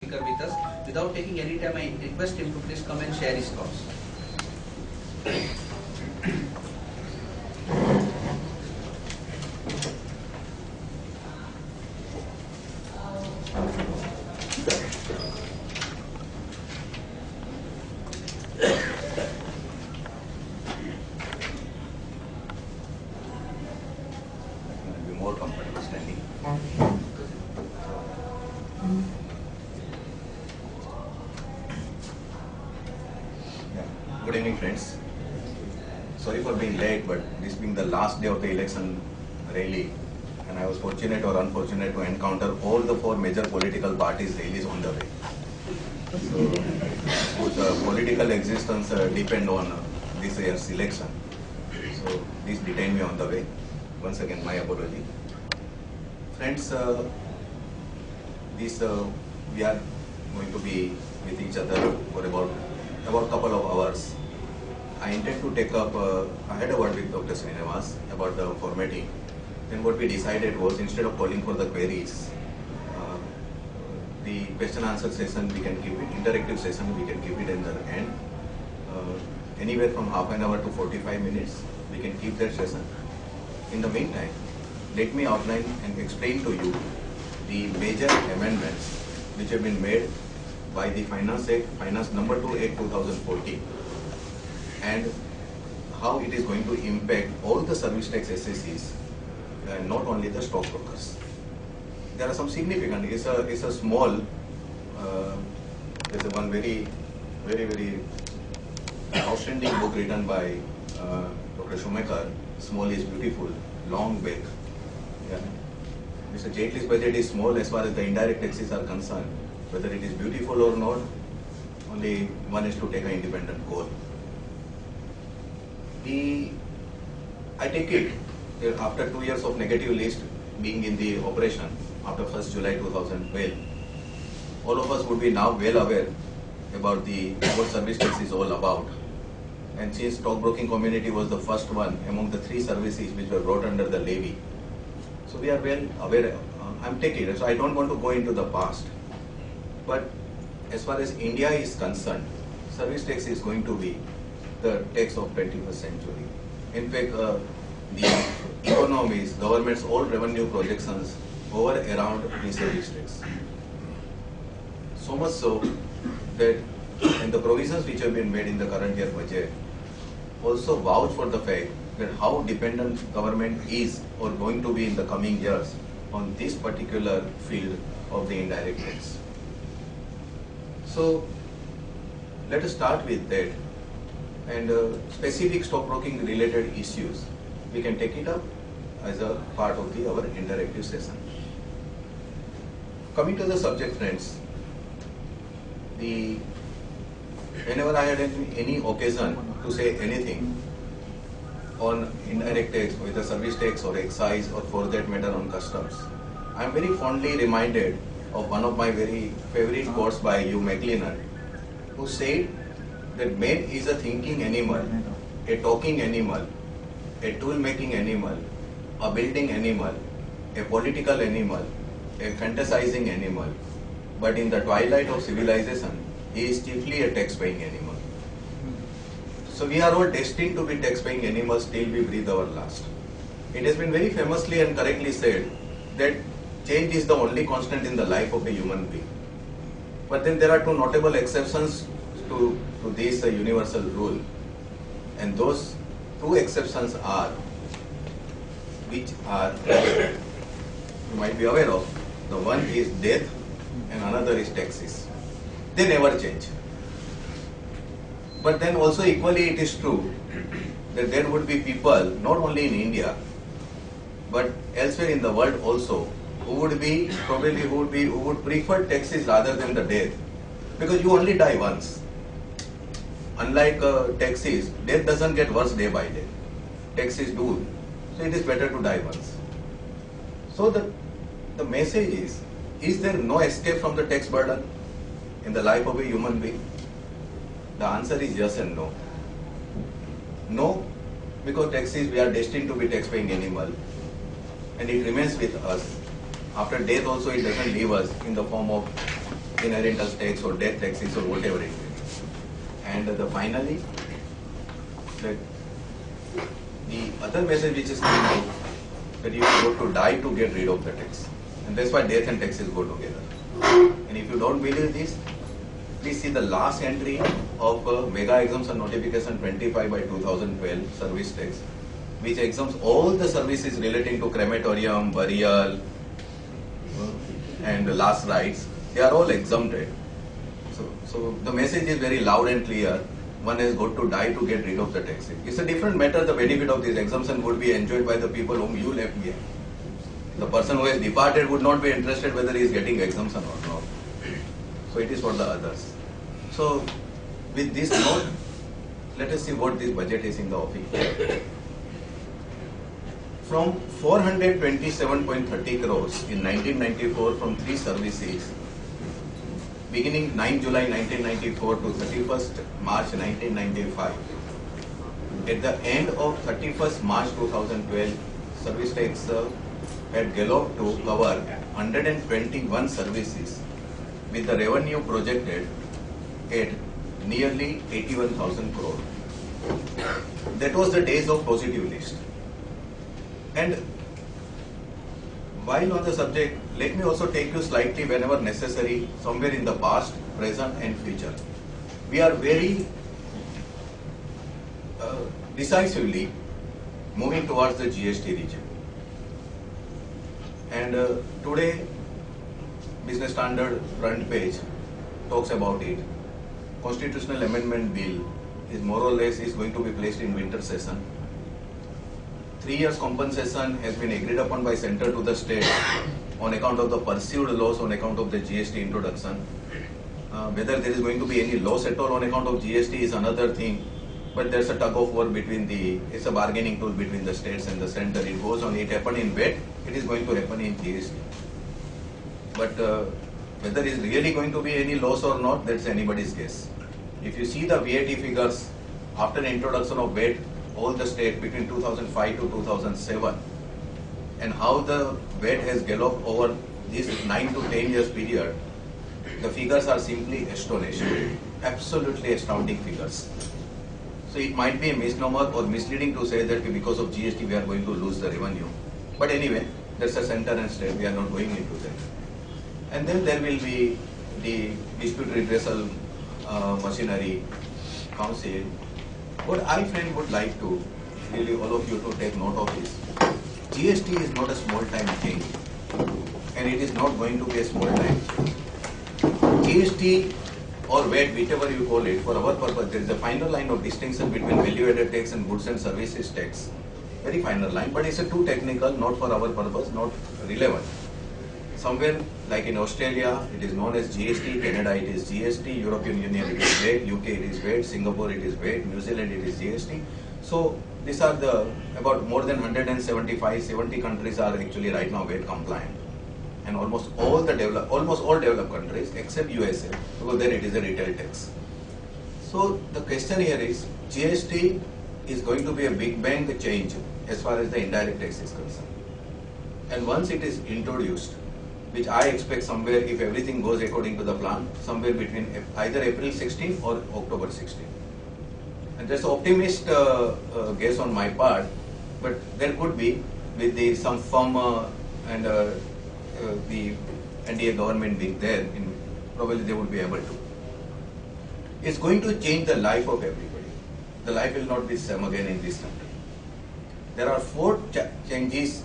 speaker with us. Without taking any time, I request him to please come and share his thoughts. Be more comfortable standing. Yeah. Good evening, friends. Sorry for being late, but this being the last day of the election rally, and I was fortunate or unfortunate to encounter all the four major political parties rallies on the way. So, whose political existence depend on this year's election. So, this detained me on the way. Once again, my apology. Friends, we are going to be with each other for about couple of hours. I intend to take up, I had a word with Dr. Srinivas about the formatting. Then what we decided was, instead of calling for the queries, the question answer session we can keep it, interactive session we can keep it in the end. Anywhere from half an hour to 45 minutes, we can keep that session. In the meantime, let me outline and explain to you the major amendments which have been made by the Finance Act, Finance number 2/8/2014, and how it is going to impact all the service tax SSCs, not only the stockbrokers. There are some significant. It's a small. There's one very outstanding book written by Dr. Schumacher. Small is beautiful. Long back. Yeah. Mr. Jaitley's budget is small as far as the indirect taxes are concerned. Whether it is beautiful or not, only one is to take an independent call. I take it that after 2 years of negative list being in the operation after 1st July 2012, all of us would be now well aware about what service tax is all about. And since stockbroking community was the first one among the 3 services which were brought under the levy, so we are well aware. I'm taking it, so I don't want to go into the past. But as far as India is concerned, service tax is going to be the tax of 21st century. In fact, the economies, government's all revenue projections over around the service tax. So much so that, and the provisions which have been made in the current year budget also vouch for the fact that how dependent government is or going to be in the coming years on this particular field of the indirect tax. So let us start with that, and specific stockbroking related issues we can take it up as a part of our interactive session. Coming to the subject, friends, whenever I had any occasion to say anything on indirect tax, whether service tax or excise, or for that matter on customs, I am very fondly reminded of one of my very favorite quotes by Hugh MacLennan, who said that man is a thinking animal, a talking animal, a tool-making animal, a building animal, a political animal, a fantasizing animal, but in the twilight of civilization, he is chiefly a tax-paying animal. So we are all destined to be tax-paying animals till we breathe our last. It has been very famously and correctly said that change is the only constant in the life of a human being. But then there are 2 notable exceptions to this universal rule, and those 2 exceptions are, which are, you might be aware of. The one is death and another is taxes. They never change. But then also equally it is true that there would be people, not only in India, but elsewhere in the world also, who would prefer taxes rather than the death, because you only die once. Unlike taxes, death doesn't get worse day by day. Taxes do. So it is better to die once. So the message is there no escape from the tax burden in the life of a human being? The answer is yes and no. No, because taxes, we are destined to be tax-paying animal, and it remains with us. After death also, it doesn't leave us in the form of inheritance tax or death taxes or whatever it is. And finally, that the other message which is coming out, that you have to die to get rid of the tax. And that's why death and taxes go together. And if you don't believe this, please see the last entry of Mega Exemption Notification 25 by 2012 service tax, which exempts all the services relating to crematorium, burial, and last rites. They are all exempted. So the message is very loud and clear. One has got to die to get rid of the taxes. It's a different matter. The benefit of this exemption would be enjoyed by the people whom you left behind. The person who has departed would not be interested whether he is getting exemption or not. So it is for the others. So with this note, let us see what this budget is in the offing. From 427.30 crores in 1994 from 3 services, beginning 9 July 1994 to 31st March 1995. At the end of 31st March 2012, service tax had galloped to cover 121 services with the revenue projected at nearly 81,000 crore. That was the days of positive list. And while on the subject, let me also take you slightly whenever necessary, somewhere in the past, present and future. We are very decisively moving towards the GST regime. And today, Business Standard front page talks about it. Constitutional Amendment Bill is more or less is going to be placed in winter session. 3 years compensation has been agreed upon by center to the state on account of the perceived loss on account of the GST introduction. Whether there is going to be any loss at all on account of GST is another thing, but there's a tug of war between it's a bargaining tool between the states and the center. It goes on, it happened in VAT, it is going to happen in GST. But whether is really going to be any loss or not, that's anybody's guess. If you see the VAT figures after the introduction of VAT, all the states between 2005 to 2007, and how the VAT has galloped over this 9 to 10 years period, the figures are simply astonishing, absolutely astounding figures. So it might be a misnomer or misleading to say that because of GST we are going to lose the revenue. But anyway, that's a center and state, we are not going into that. And then there will be the dispute redressal machinery council. What I friend would like to really all of you to take note of is, GST is not a small time thing, and it is not going to be a small time thing. GST or VAT, whichever you call it, for our purpose, there is a finer line of distinction between value-added tax and goods and services tax. Very finer line, but it's a too technical, not for our purpose, not relevant. Somewhere like in Australia, it is known as GST, Canada it is GST, European Union it is VAT, UK it is VAT, Singapore it is VAT, New Zealand it is GST. So these are the about more than 175-70 countries are actually right now VAT compliant, and almost all developed countries except USA, because there it is a retail tax. So the question here is, GST is going to be a big bang change as far as the indirect tax is concerned, and once it is introduced, which I expect somewhere, if everything goes according to the plan, somewhere between either April 16 or October 16. And that's an optimist guess on my part, but there could be, with some firm and the NDA government being there, probably they would be able to. It's going to change the life of everybody. The life will not be the same again in this country. There are 4 changes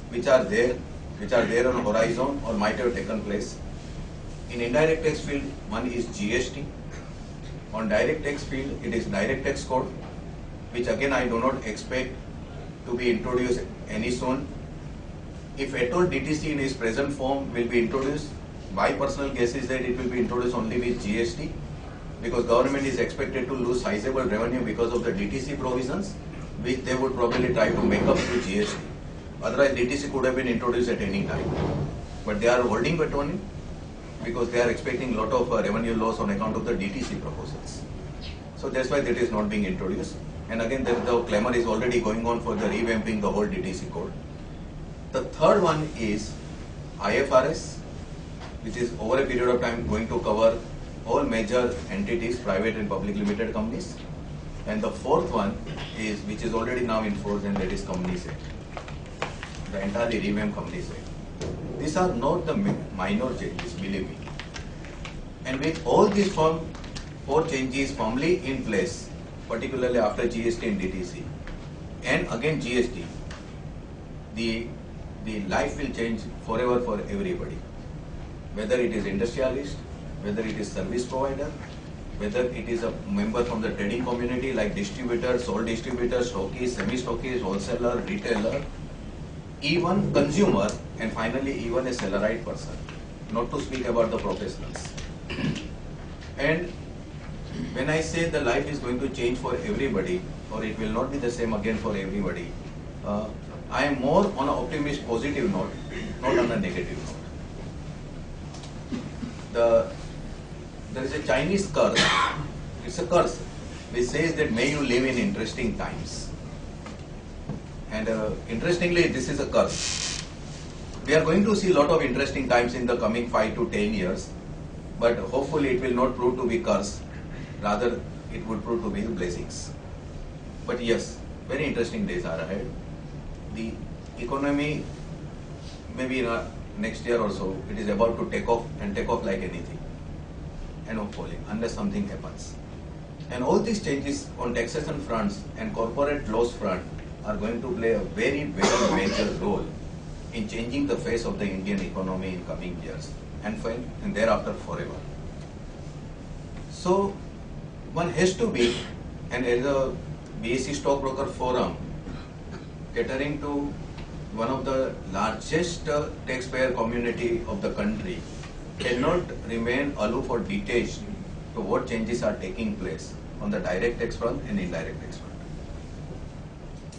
which are there on horizon or might have taken place. In indirect tax field, one is GST. On direct tax field, it is direct tax code, which again I do not expect to be introduced any soon. If at all DTC in its present form will be introduced, my personal guess is that it will be introduced only with GST, because government is expected to lose sizable revenue because of the DTC provisions, which they would probably try to make up through GST. Otherwise, DTC could have been introduced at any time. But they are holding back on it because they are expecting a lot of revenue loss on account of the DTC proposals. So that's why that is not being introduced. And again, the clamor is already going on for the revamping the whole DTC code. The third one is IFRS, which is over a period of time going to cover all major entities, private and public limited companies. And the fourth one is, which is already now in force, and that is Companies Act. The entirely revamped Companies Act. These are not the minor changes, believe me. And with all these four changes firmly in place, particularly after GST and DTC, and again GST, the life will change forever for everybody. Whether it is industrialist, whether it is service provider, whether it is a member from the trading community like distributor, sole distributor, stockist, semi-stockist, wholesaler, retailer, even consumer, and finally even a salaried person, not to speak about the professionals. And when I say the life is going to change for everybody, or it will not be the same again for everybody, I am more on an optimist, positive note, not on a negative note. There is a Chinese curse, it's a curse, which says that may you live in interesting times. And interestingly, this is a curse. We are going to see a lot of interesting times in the coming 5 to 10 years, but hopefully it will not prove to be curse, rather it would prove to be blessings. But yes, very interesting days are ahead. The economy, maybe in next year or so, it is about to take off, and take off like anything. And hopefully, unless something happens. And all these changes on taxation fronts and corporate laws front are going to play a very, very major role in changing the face of the Indian economy in coming years, and thereafter forever. So one has to be, and as a BSE Stockbroker Forum, catering to one of the largest taxpayer community of the country, cannot remain aloof or detached to what changes are taking place on the direct tax front and indirect tax front.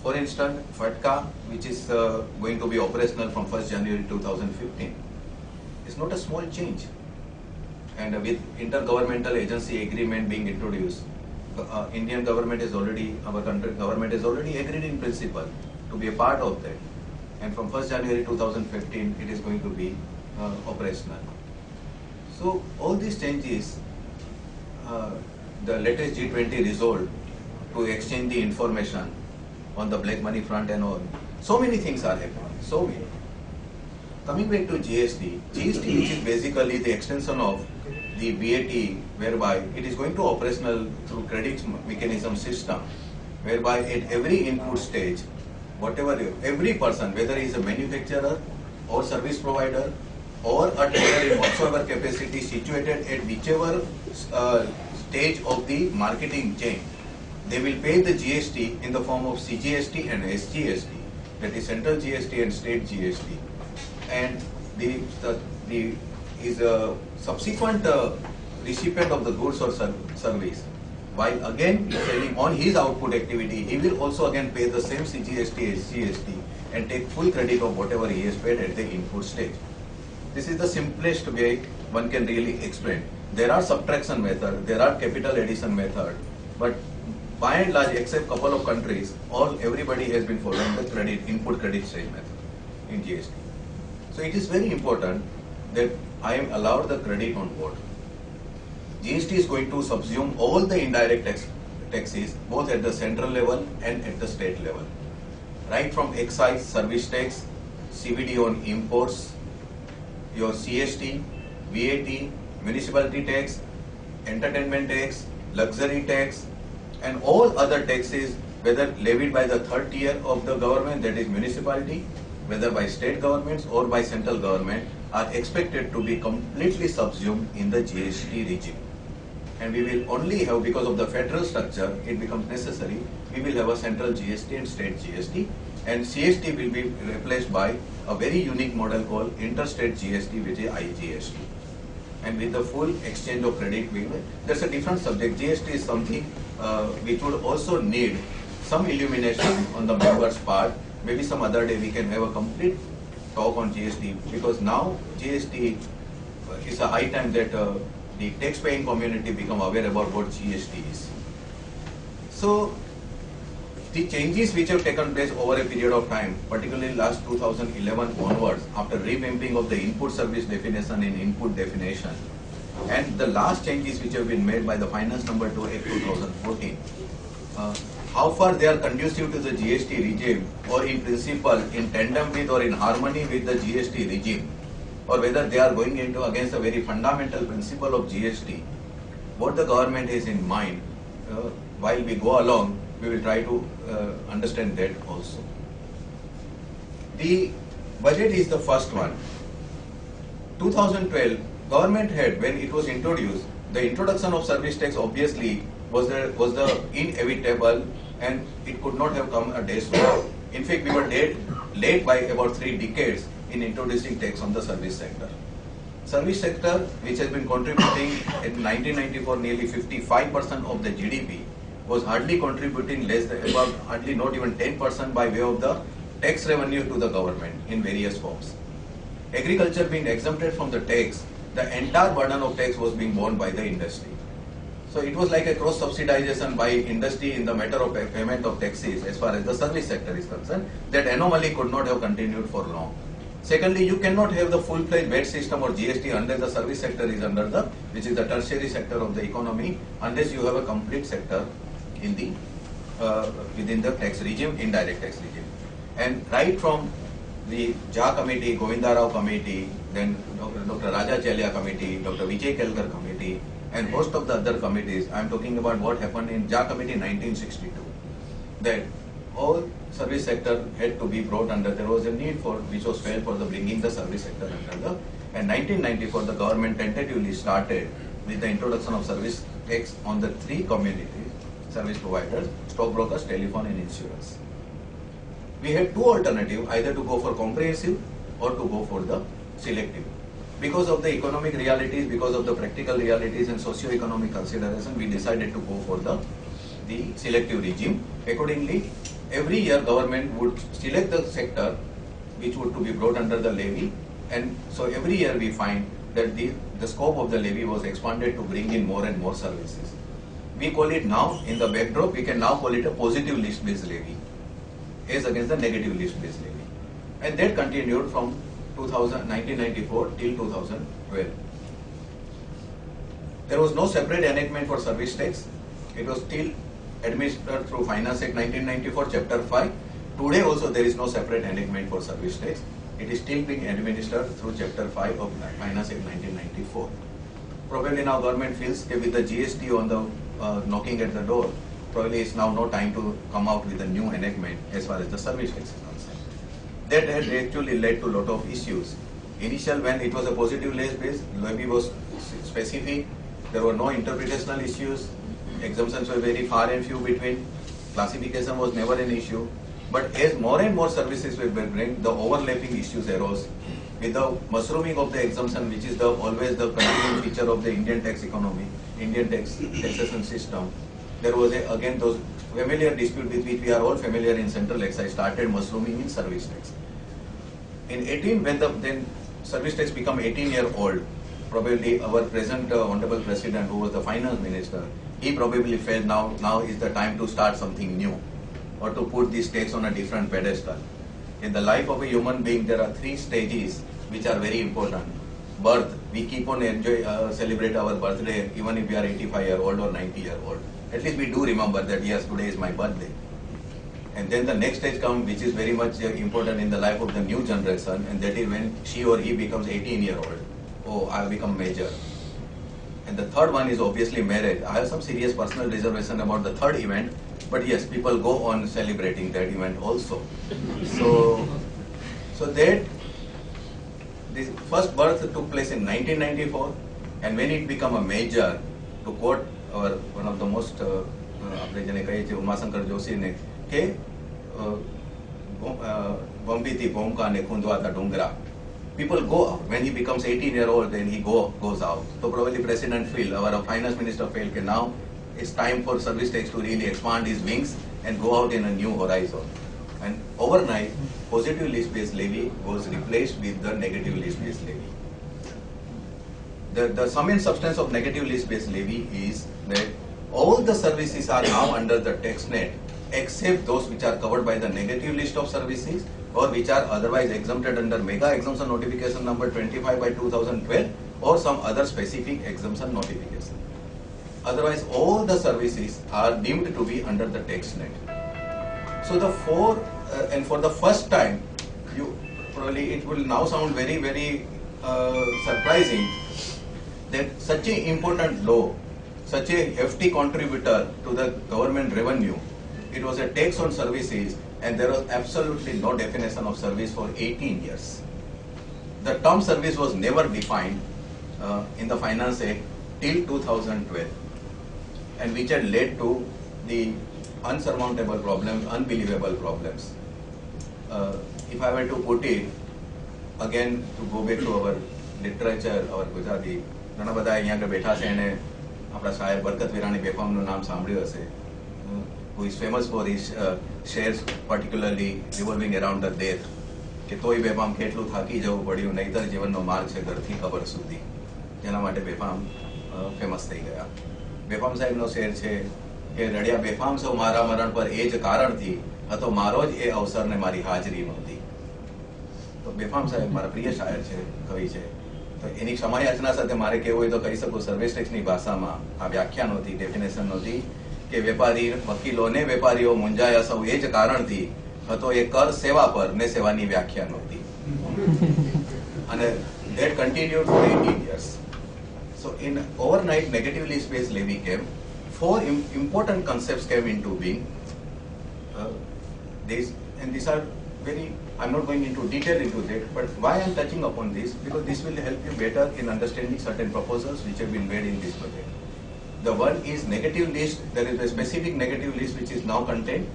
For instance, FATCA, which is going to be operational from 1st January 2015, is not a small change. And with intergovernmental agency agreement being introduced, Indian government is already, our country government is already agreed in principle to be a part of that. And from 1st January 2015, it is going to be operational. So all these changes, the latest G20 resolved to exchange the information on the black money front and all. So many things are happening, so many. Coming back to GST, GST which is basically the extension of the VAT, whereby it is going to operational through credit mechanism system, whereby at every input stage, whatever, every person, whether he is a manufacturer or service provider or a trader in whatsoever capacity situated at whichever stage of the marketing chain, they will pay the GST in the form of CGST and SGST, that is Central GST and State GST. And the is a subsequent recipient of the goods or service, while again selling on his output activity, he will also again pay the same CGST, SGST, and take full credit of whatever he has paid at the input stage. This is the simplest way one can really explain. There are subtraction method, there are capital addition method, but by and large, except couple of countries, everybody has been following the input credit stage method in GST. So it is very important that I am allowed the credit on board. GST is going to subsume all the indirect taxes, both at the central level and at the state level. Right from excise, service tax, CVD on imports, your CST, VAT, municipality tax, entertainment tax, luxury tax, and all other taxes, whether levied by the third tier of the government, that is municipality, whether by state governments or by central government, are expected to be completely subsumed in the GST regime. And we will only have, because of the federal structure, it becomes necessary, we will have a central GST and state GST, and CST will be replaced by a very unique model called interstate GST, which is IGST. And with the full exchange of credit, that's a different subject. GST is something which would also need some illumination on the members' part. Maybe some other day we can have a complete talk on GST, because now GST is a high time that the tax-paying community become aware about what GST is. So The changes which have taken place over a period of time, particularly last 2011 onwards, after revamping of the input service definition in input definition, and the last changes which have been made by the Finance Number 2 Act 2014, how far they are conducive to the GST regime, or in principle in tandem with or in harmony with the GST regime, or whether they are going into against a very fundamental principle of GST, what the government has in mind, while we go along, we will try to understand that also. The budget is the first one. 2012, government had, when it was introduced, the introduction of service tax obviously was the inevitable, and it could not have come a day sooner. In fact, we were late by about 3 decades in introducing tax on the service sector. Service sector, which has been contributing in 1994 nearly 55% of the GDP, was hardly contributing hardly not even 10% by way of the tax revenue to the government in various forms. Agriculture being exempted from the tax, the entire burden of tax was being borne by the industry. So it was like a cross-subsidization by industry in the matter of payment of taxes as far as the service sector is concerned. That anomaly could not have continued for long. Secondly, you cannot have the full-fledged VAT system or GST unless the service sector is under the, which is the tertiary sector of the economy, unless you have a complete sector in the within the tax regime, indirect tax regime. And right from the JA committee, Govinda Rao committee, then Dr. Raja Chelya committee, Dr. Vijay Kelkar committee, and most of the other committees, I am talking about what happened in JA committee 1962, that all service sector had to be brought under, there was a need for, which was felt for the bringing the service sector under the, and 1994 the government tentatively started with the introduction of service tax on the 3 communities, service providers, stockbrokers, telephone and insurance. We had 2 alternatives, either to go for comprehensive or to go for the selective. Because of the economic realities, because of the practical realities and socio-economic consideration, we decided to go for the selective regime. Accordingly, every year government would select the sector which would to be brought under the levy, and so every year we find that the scope of the levy was expanded to bring in more and more services. We call it now, in the backdrop, we can now call it a positive list-based levy as against the negative list-based levy. And that continued from 1994 till 2012. There was no separate enactment for service tax. It was still administered through Finance Act 1994, Chapter 5. Today also there is no separate enactment for service tax. It is still being administered through Chapter 5 of Finance Act 1994. Probably now government feels that with the GST on the knocking at the door, probably it's now no time to come out with a new enactment as far as the service tax is concerned. That had actually led to a lot of issues. Initial, when it was a positive levy was specific, there were no interpretational issues, exemptions were very far and few between, classification was never an issue. But as more and more services were bring, the overlapping issues arose. With the mushrooming of the exemption, which is always the continuing feature of the Indian tax economy, Indian taxation system, there was again those familiar dispute with which we are all familiar in central excise started mushrooming in service tax. In 18, when then service tax become 18-year-old, probably our present Honorable President, who was the Finance Minister, he probably felt now is the time to start something new, or to put this tax on a different pedestal. In the life of a human being, there are 3 stages which are very important. Birth, we keep on celebrate our birthday even if we are 85-year-old or 90-year-old. At least we do remember that yes, today is my birthday. And then the next stage comes, which is very much important in the life of the new generation, and that is when she or he becomes 18-year-old. Oh, I have become major. And the third one is obviously marriage. I have some serious personal reservation about the third event, but yes, people go on celebrating that event also. So that this first birth took place in 1994, and when it became a major, to quote one of the most આપણે જેને કહીએ છીએ ઉમાશંકર જોશીને કે બોમ્બીથી ભોમકા ને ખુંદવાતા ડુંગરા. People go out. When he becomes 18-year-old, then he goes out. So probably President feel, our Finance Minister feel, that now it's time for service tax to really expand his wings and go out in a new horizon. And overnight, positive list-based levy was replaced with the negative list-based levy. The sum and substance of negative list-based levy is that all the services are now under the tax net except those which are covered by the negative list of services or which are otherwise exempted under mega exemption notification number 25 by 2012 or some other specific exemption notification. Otherwise, all the services are deemed to be under the tax net. So the and for the first time, probably it will now sound very, very surprising that such an important law, such a hefty contributor to the government revenue, it was a tax on services, and there was absolutely no definition of service for 18 years. The term service was never defined in the Finance Act till 2012, and which had led to the unsurmountable problems, unbelievable problems. If I were to put it, again, to go back to our literature, our Gujarati, ઘણા બધા અહીંયા આગળ બેઠા છે અને આપણા સાહેબ બરકત વિરાણી બેફામનું નામ સાંભળ્યું હશે, who is famous for his shares particularly revolving around the death, કે તોય બેફામ કેટલું થાકી જવું પડ્યું, નહીતર જીવનનો માર્ગ છે ઘરથી કબર સુધી, જેના માટે બેફામ ફેમસ થઈ ગયા. બેફામ સાહેબનો શેર છે કે રડ્યા બેફામ સૌ મારા મરણ પર એ જ કારણથી હતો મારો જ એ અવસર ને મારી હાજરી નહોતી. તો બેફામ સાહેબ મારા પ્રિય શાયર છે, કવિ છે. તો એની ક્ષમાયાચના સાથે મારે કહેવું હોય તો કહી શકું, સર્વિસ ટેક્સની ભાષામાં આ વ્યાખ્યા નહોતી, ડેફિનેશન નહોતી, કે વેપારી વકીલોને વેપારીઓ મૂંઝાયા સૌ એ જ કારણથી હતો એ કર સેવા પર ને સેવાની વ્યાખ્યા નહોતી. અને that continued for 18 years. So in overnight negatively spaced levy came, four important concepts came into being. These are very, I'm not going into detail into that, but why I'm touching upon this, because this will help you better in understanding certain proposals which have been made in this budget. The one is negative list. There is a specific negative list which is now contained,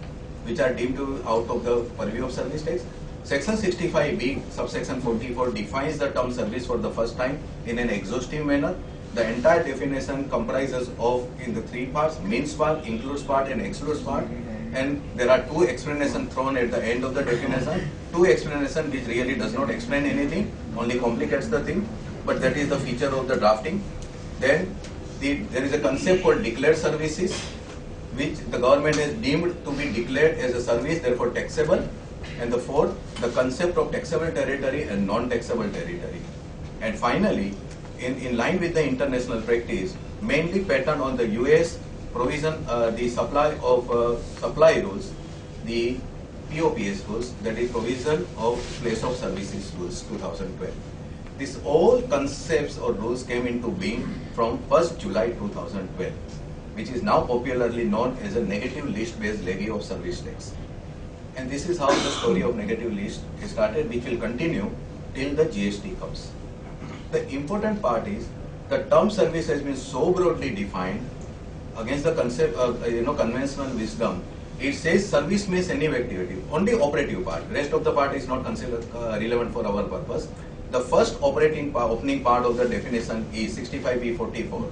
which are deemed to out of the purview of service tax. Section 65B, subsection 44 defines the term service for the first time in an exhaustive manner. The entire definition comprises of in the three parts: means part, includes part, and excludes part. And there are two explanations thrown at the end of the definition. Two explanations which really does not explain anything, only complicates the thing. But that is the feature of the drafting. Then there is a concept called declared services, which the government has deemed to be declared as a service, therefore taxable. And the fourth, the concept of taxable territory and non-taxable territory. And finally, in line with the international practice, mainly patterned on the US provision, the supply rules, the POPS rules, that is provision of place of services rules 2012. These all concepts or rules came into being from 1st July 2012, which is now popularly known as a negative list based levy of service tax. And this is how the story of negative list is started, which will continue till the GST comes. The important part is the term service has been so broadly defined against the concept of conventional wisdom. It says service means any activity, only operative part. Rest of the part is not considered relevant for our purpose. The first opening part of the definition is 65B44,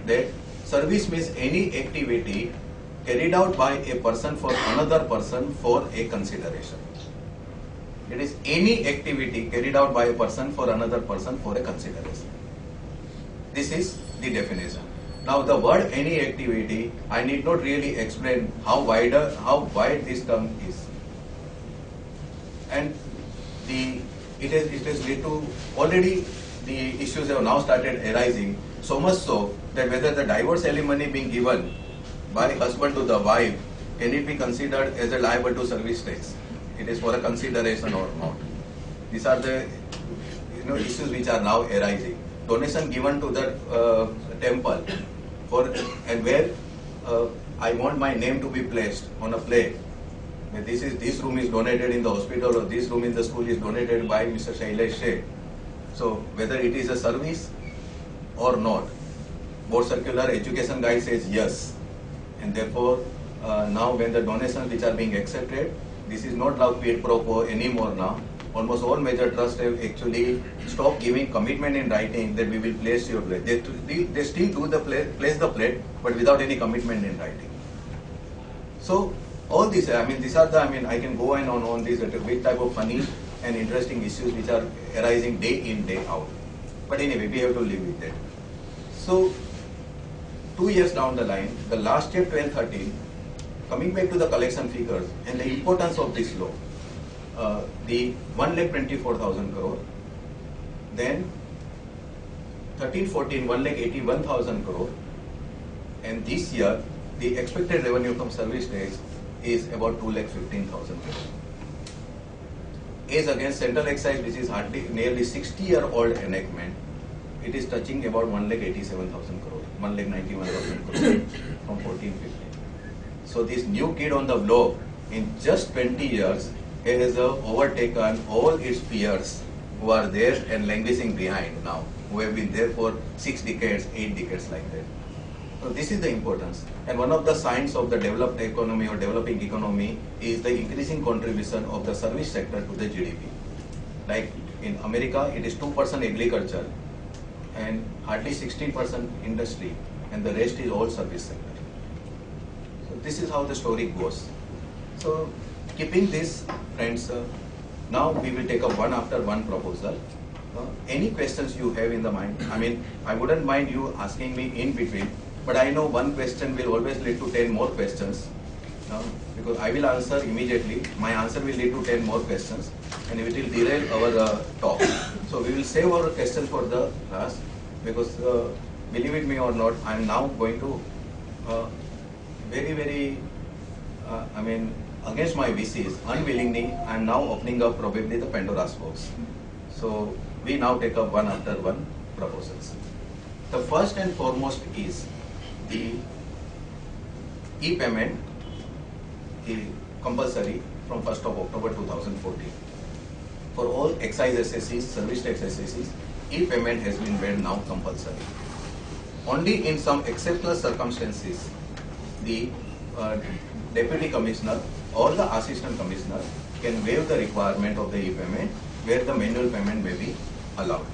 that service means any activity carried out by a person for another person for a consideration. It is any activity carried out by a person for another person for a consideration. This is the definition. Now the word any activity, I need not really explain how wide this term is. And it has led to already the issues have now started arising, so much so that whether the divorce alimony being given by husband to the wife, can it be considered as a liable to service tax? It is for a consideration or not. These are the issues which are now arising. Donation given to the temple and where I want my name to be placed on a plate. This room is donated in the hospital, or this room in the school is donated by Mr. Shailesh Sheikh. So whether it is a service or not, Board Circular Education Guide says yes. And therefore, now when the donations which are being accepted, this is not like quid pro quo anymore now. Almost all major trusts have actually stopped giving commitment in writing that we will place your plate. They still do the place the plate, but without any commitment in writing. So all these, these are the, I can go on these big type of funny and interesting issues which are arising day in, day out. But anyway, we have to live with that. So 2 years down the line, the last year 12-13, coming back to the collection figures and the importance of this law, the 1,24,000 crore, then 13-14, 1,81,000 crore, and this year the expected revenue from service tax is about 2,15,000 crore. As against central excise, which is hardly nearly 60-year-old enactment, it is touching about 1,87,000 crore, 1,91,000 crore from 14-15. So this new kid on the block in just 20 years has overtaken all its peers who are there and languishing behind now, who have been there for 6 decades, 8 decades like that. So this is the importance. And one of the signs of the developed economy or developing economy is the increasing contribution of the service sector to the GDP. Like in America, it is 2% agriculture and hardly 16% industry, and the rest is all service sector. So this is how the story goes. So keeping this, friends, now we will take up one after one proposal. Any questions you have in the mind? I mean, I wouldn't mind you asking me in between, but I know one question will always lead to 10 more questions. Because I will answer immediately, my answer will lead to 10 more questions, and it will derail our talk. So we will save our questions for the last, because believe it me or not, I am now going to very, against my wishes, unwillingly, I am now opening up probably the Pandora's box. So we now take up one after one proposals. The first and foremost is the e-payment compulsory from 1st of October 2014. For all excise SSCs, service tax SSCs, e-payment has been made now compulsory. Only in some exceptional circumstances, the Deputy Commissioner or the Assistant Commissioner can waive the requirement of the e-payment where the manual payment may be allowed.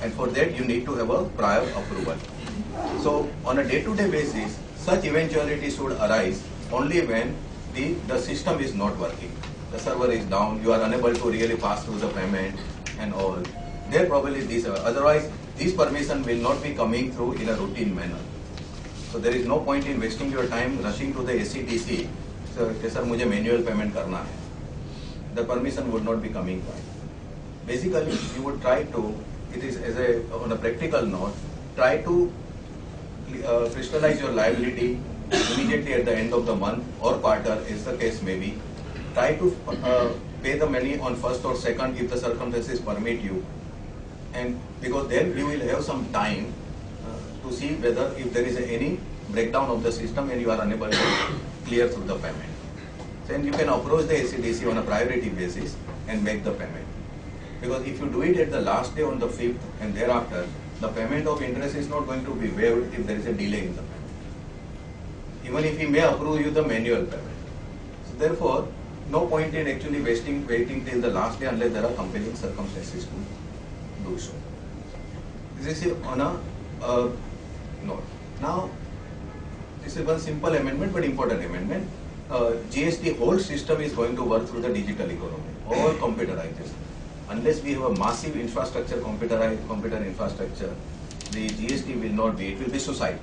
And for that you need to have a prior approval. So on a day-to-day basis, such eventuality should arise only when the system is not working. The server is down, you are unable to really pass through the payment and all. There probably these are, otherwise this permission will not be coming through in a routine manner. So there is no point in wasting your time rushing to the ACDC. So, sir, मुझे manual payment करना है. The permission would not be coming by. Basically, you would try to, it is as on a practical note, try to crystallize your liability immediately at the end of the month or quarter, as the case may be. Try to pay the money on 1st or 2nd if the circumstances permit you, and because then you will have some time to see whether if there is any breakdown of the system and you are unable to clear through the payment. Then you can approach the ACDC on a priority basis and make the payment. Because if you do it at the last day on the 5th and thereafter, the payment of interest is not going to be waived if there is a delay in the payment. Even if he may approve you the manual payment. So therefore, no point in actually waiting till the last day unless there are compelling circumstances to do so. This is on a note. Now, this is one simple amendment but important amendment. GST whole system is going to work through the digital economy, all computerized. Unless we have a massive infrastructure, computer infrastructure, the GST will not be, it will be suicide.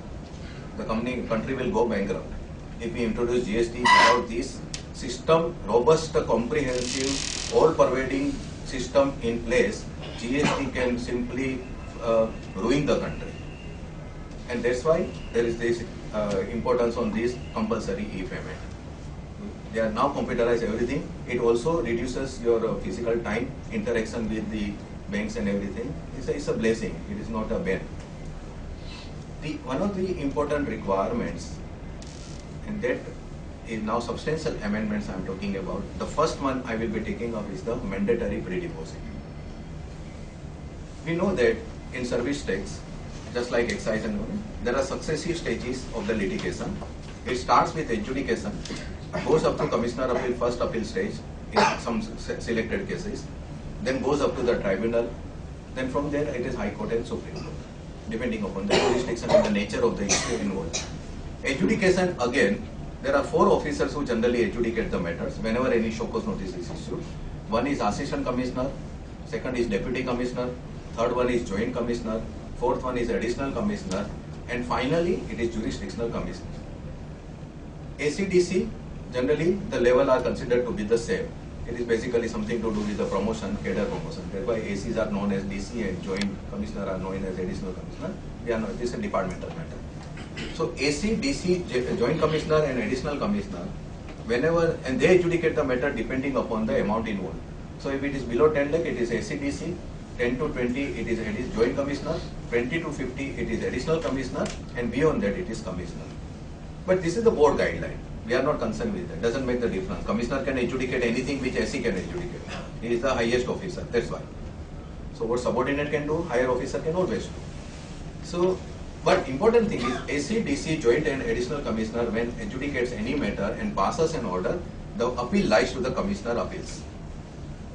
The country will go bankrupt. If we introduce GST without this system, robust, comprehensive, all-pervading system in place, GST can simply ruin the country. And that's why there is this importance on this compulsory e-payment. They are now computerized everything. It also reduces your physical time, interaction with the banks and everything. It's a blessing. It is not a ban. One of the important requirements, and that is now substantial amendments I am talking about. The first one I will be taking up is the mandatory pre-deposit. We know that in service tax, just like excise and all, there are successive stages of the litigation. It starts with adjudication, goes up to Commissioner Appeal, first appeal stage in some selected cases, then goes up to the tribunal, then from there it is High Court and Supreme Court, depending upon the jurisdiction and the nature of the issue involved. Adjudication, again, there are 4 officers who generally adjudicate the matters whenever any show cause notice is issued. One is Assistant Commissioner, second is Deputy Commissioner, third one is Joint Commissioner, fourth one is Additional Commissioner, and finally it is Jurisdictional Commissioner. AC/DC, generally the level are considered to be the same. It is basically something to do with the promotion, cadre promotion. That's why ACs are known as DC and joint commissioner are known as additional commissioner. We are not, this is a departmental matter. So AC, DC, joint commissioner and additional commissioner, whenever, and they adjudicate the matter depending upon the amount involved. So if it is below 10 lakh, it is AC/DC, 10 to 20, it is joint commissioner, 20 to 50, it is additional commissioner, and beyond that, it is commissioner. But this is the board guideline. We are not concerned with that. Doesn't make the difference. Commissioner can adjudicate anything which AC can adjudicate. He is the highest officer. That's why. So what subordinate can do, higher officer can always do. So, but important thing is AC, DC, joint and additional commissioner when adjudicates any matter and passes an order, the appeal lies to the commissioner appeals.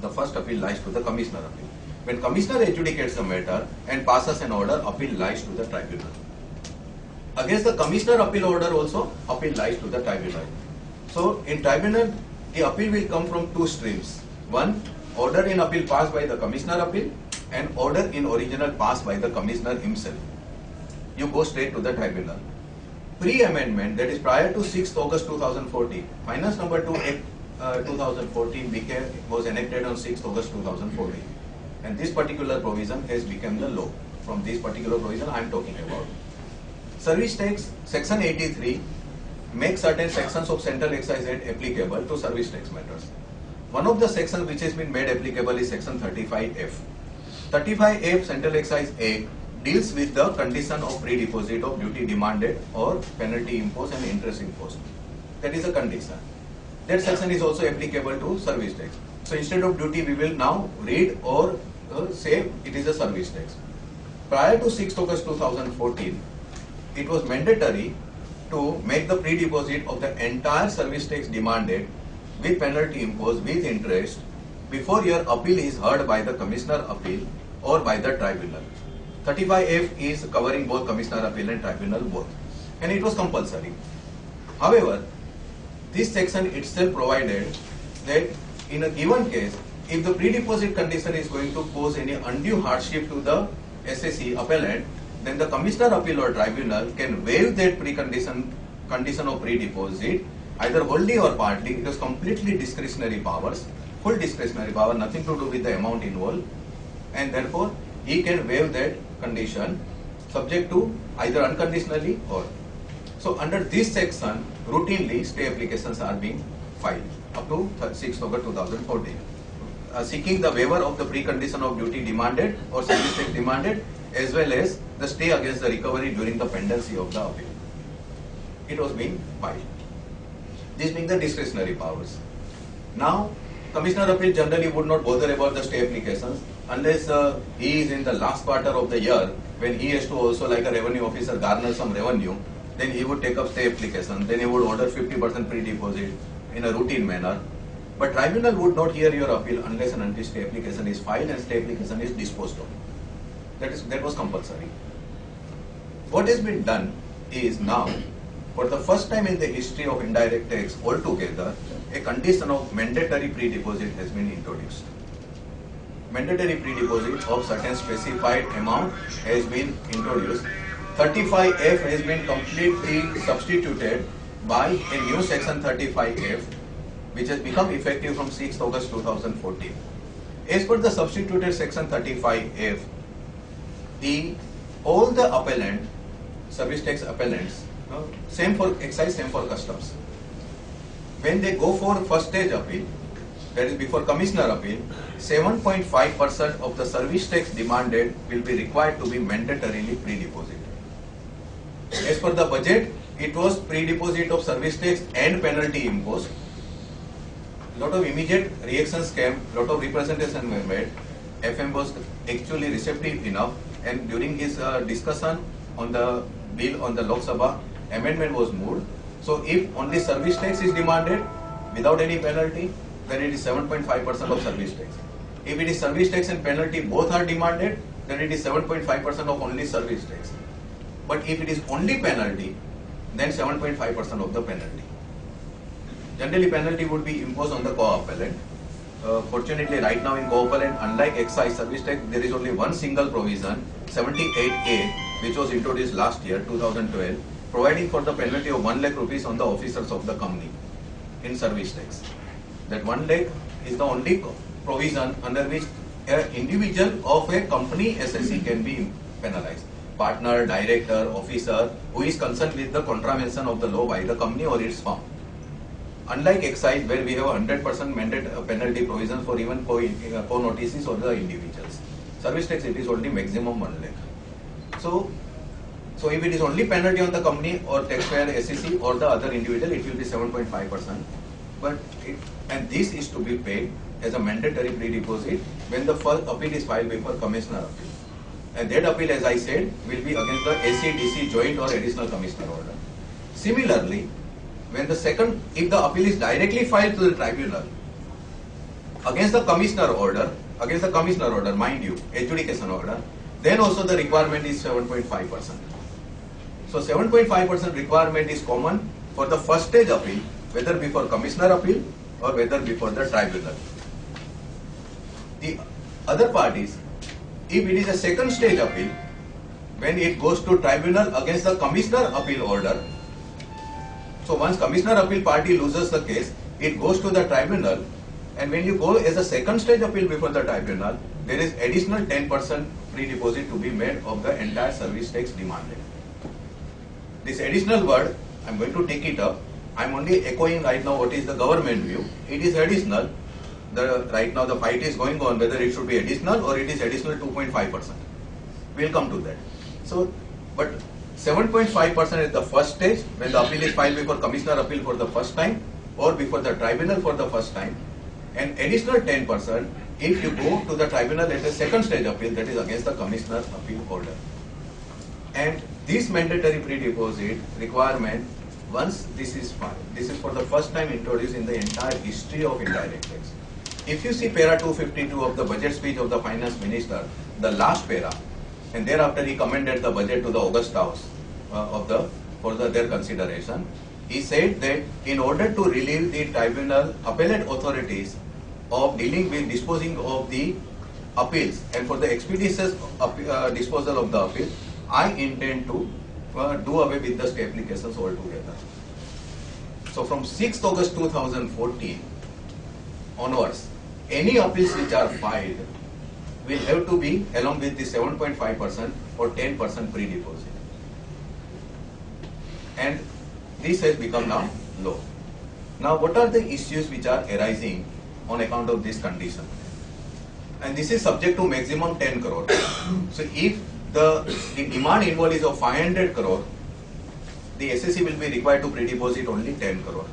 The first appeal lies to the commissioner appeal. When commissioner adjudicates the matter and passes an order, appeal lies to the tribunal. Against the commissioner appeal order also, appeal lies to the tribunal. So in tribunal, the appeal will come from two streams. One, order in appeal passed by the commissioner appeal, and order in original passed by the commissioner himself. You go straight to the tribunal. Pre-amendment, that is prior to 6th August 2014, Finance number 2 Act 2014 was enacted on 6th August 2014. And this particular provision has become the law. From this particular provision I am talking about. Service tax, section 83, makes certain sections of Central Excise Act applicable to service tax matters. One of the sections which has been made applicable is section 35F. 35F Central Excise Act deals with the condition of pre-deposit of duty demanded or penalty imposed and interest imposed. That is a condition. That section is also applicable to service tax. So instead of duty, we will now read or say it is a service tax. Prior to 6th August 2014, it was mandatory to make the pre-deposit of the entire service tax demanded with penalty imposed with interest before your appeal is heard by the commissioner appeal or by the tribunal. 35F is covering both commissioner appeal and tribunal both, and it was compulsory. However, this section itself provided that in a given case, if the pre-deposit condition is going to cause any undue hardship to the SSE appellant, then the commissioner appeal or tribunal can waive that condition of pre-deposit either wholly or partly. It was completely discretionary powers, full discretionary power, nothing to do with the amount involved, and therefore he can waive that condition subject to either unconditionally or. So under this section, routinely stay applications are being filed up to 6th August 2014, seeking the waiver of the precondition of duty demanded or service tax demanded, as well as the stay against the recovery during the pendency of the appeal. It was being filed. These being the discretionary powers. Now, Commissioner Appeal generally would not bother about the stay applications unless he is in the last quarter of the year when he has to also, like a revenue officer, garner some revenue. Then he would take up stay application. Then he would order 50% pre-deposit in a routine manner. But tribunal would not hear your appeal unless and until stay application is filed and stay application is disposed of. That was compulsory. What has been done is now, for the first time in the history of indirect tax altogether, a condition of mandatory pre-deposit has been introduced. Mandatory pre-deposit of certain specified amount has been introduced. 35F has been completely substituted by a new section 35F, which has become effective from 6th August 2014. As per the substituted section 35F, all the appellant, service tax appellants, same for excise, same for customs. When they go for first stage appeal, that is before commissioner appeal, 7.5% of the service tax demanded will be required to be mandatorily pre-deposited. As per the budget, it was pre-deposit of service tax and penalty imposed. Lot of immediate reactions came, lot of representation were made. FM was actually receptive enough, and during his discussion on the bill on the Lok Sabha, amendment was moved. So if only service tax is demanded without any penalty, then it is 7.5% of service tax. If it is service tax and penalty both are demanded, then it is 7.5% of only service tax. But if it is only penalty, then 7.5% of the penalty. Generally, penalty would be imposed on the co-appellant. Fortunately, right now in co-appellant, unlike excise service tax, there is only one single provision, 78A, which was introduced last year, 2012, providing for the penalty of 1 lakh rupees on the officers of the company in service tax. That 1 lakh is the only provision under which an individual of a company SSE can be penalized. Partner, director, officer who is concerned with the contravention of the law by the company or its firm. Unlike excise, where we have 100% mandate penalty provision for even co-notices or the individuals. Service tax, it is only maximum 1 lakh. So if it is only penalty on the company or taxpayer SSE or the other individual, it will be 7.5%. And this is to be paid as a mandatory pre-deposit when the first appeal is filed before Commissioner Appeal. And that appeal, as I said, will be against the AC/DC joint or additional commissioner order. Similarly, when the second, if the appeal is directly filed to the tribunal against the commissioner order, mind you, adjudication order, then also the requirement is 7.5%. So 7.5% requirement is common for the first stage appeal, whether before commissioner appeal or whether before the tribunal. The other part is, if it is a second stage appeal, when it goes to tribunal against the commissioner appeal order, so once commissioner appeal party loses the case, it goes to the tribunal, and when you go as a second stage appeal before the tribunal, there is additional 10% pre-deposit to be made of the entire service tax demanded. This additional word, I am going to take it up. I am only echoing right now what is the government view. It is additional. Right now the fight is going on whether it should be additional or it is additional 2.5%. We will come to that. So, but 7.5% is the first stage when the appeal is filed before commissioner appeal for the first time or before the tribunal for the first time, and additional 10% if you go to the tribunal at a second stage appeal, that is against the commissioner appeal order. And this mandatory pre-deposit requirement, once this is filed, this is for the first time introduced in the entire history of indirect tax. If you see para 252 of the budget speech of the finance minister, the last para, and thereafter he commended the budget to the August House for their consideration, he said that in order to relieve the tribunal appellate authorities of dealing with disposing of the appeals and for the expeditious disposal of the appeal, I intend to do away with the stay applications altogether. So from 6th August 2014 onwards, any appeals which are filed will have to be along with the 7.5% or 10% pre-deposit. And this has become now law. Now what are the issues which are arising on account of this condition? And this is subject to maximum 10 crore. So if the demand involved is of 500 crore, the SSE will be required to pre-deposit only 10 crore.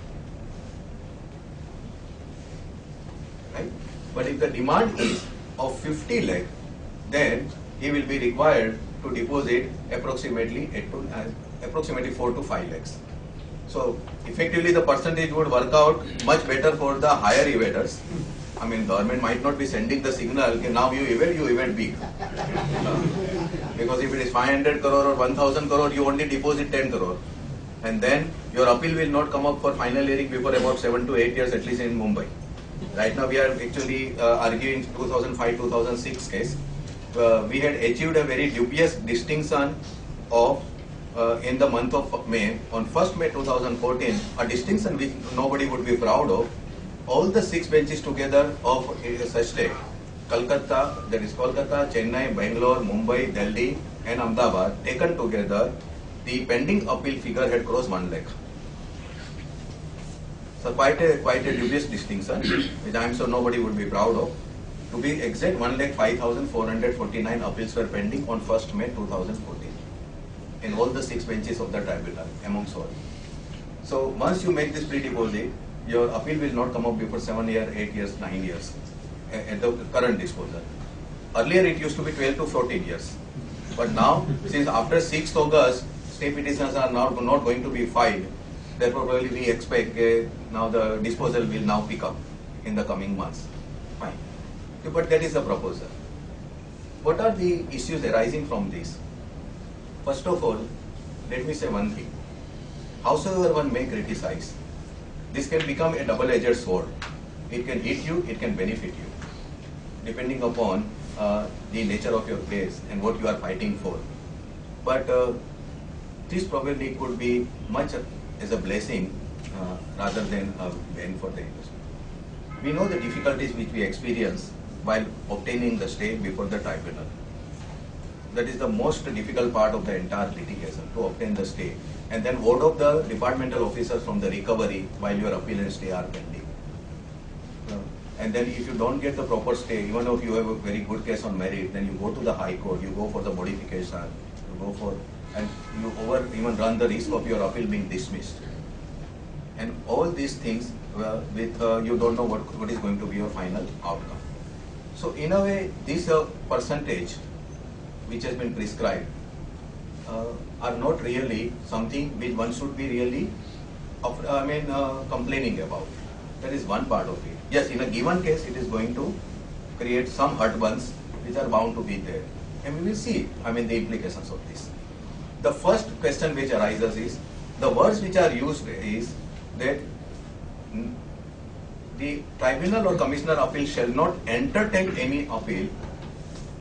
Right? But if the demand is of 50 lakh, then he will be required to deposit approximately 4 to 5 lakhs. So effectively the percentage would work out much better for the higher evaders. I mean, government might not be sending the signal, okay, now you evade big. Because if it is 500 crore or 1000 crore, you only deposit 10 crore. And then your appeal will not come up for final hearing before about 7 to 8 years, at least in Mumbai. Right now we are actually arguing 2005-2006 case. We had achieved a very dubious distinction of in the month of May, on 1st May 2014, a distinction which nobody would be proud of. All the 6 benches together of such state, Kolkata, that is Kolkata, Chennai, Bangalore, Mumbai, Delhi and Ahmedabad, taken together, the pending appeal figure had crossed 1 lakh. So quite a dubious distinction, which I am sure nobody would be proud of. To be exact, 1,05,449 appeals were pending on 1st May 2014 in all the 6 benches of the tribunal, amongst all. So once you make this pre-deposit, your appeal will not come up before 7 years, 8 years, 9 years at the current disposal. Earlier it used to be 12 to 14 years. But now, since after 6th August, stay petitions are now not going to be filed, therefore probably we expect now the disposal will now pick up in the coming months. Fine. But that is the proposal. What are the issues arising from this? First of all, let me say one thing. Howsoever one may criticize, this can become a double-edged sword. It can hit you, it can benefit you, depending upon the nature of your case and what you are fighting for. But this probably could be much as a blessing rather than a bane for the industry. We know the difficulties which we experience while obtaining the stay before the tribunal. That is the most difficult part of the entire litigation, to obtain the stay and then ward off the departmental officers from the recovery while your appeal and stay are pending. And then if you don't get the proper stay, even if you have a very good case on merit, then you go to the High Court, you go for the modification, you go for, and you even run the risk of your appeal being dismissed. And all these things with you don't know what is going to be your final outcome. So in a way, this percentage which has been prescribed are not really something which one should be really complaining about. That is one part of it. Yes, in a given case, it is going to create some heartburns which are bound to be there. And we will see, the implications of this. The first question which arises is, the words which are used is that the tribunal or commissioner appeal shall not entertain any appeal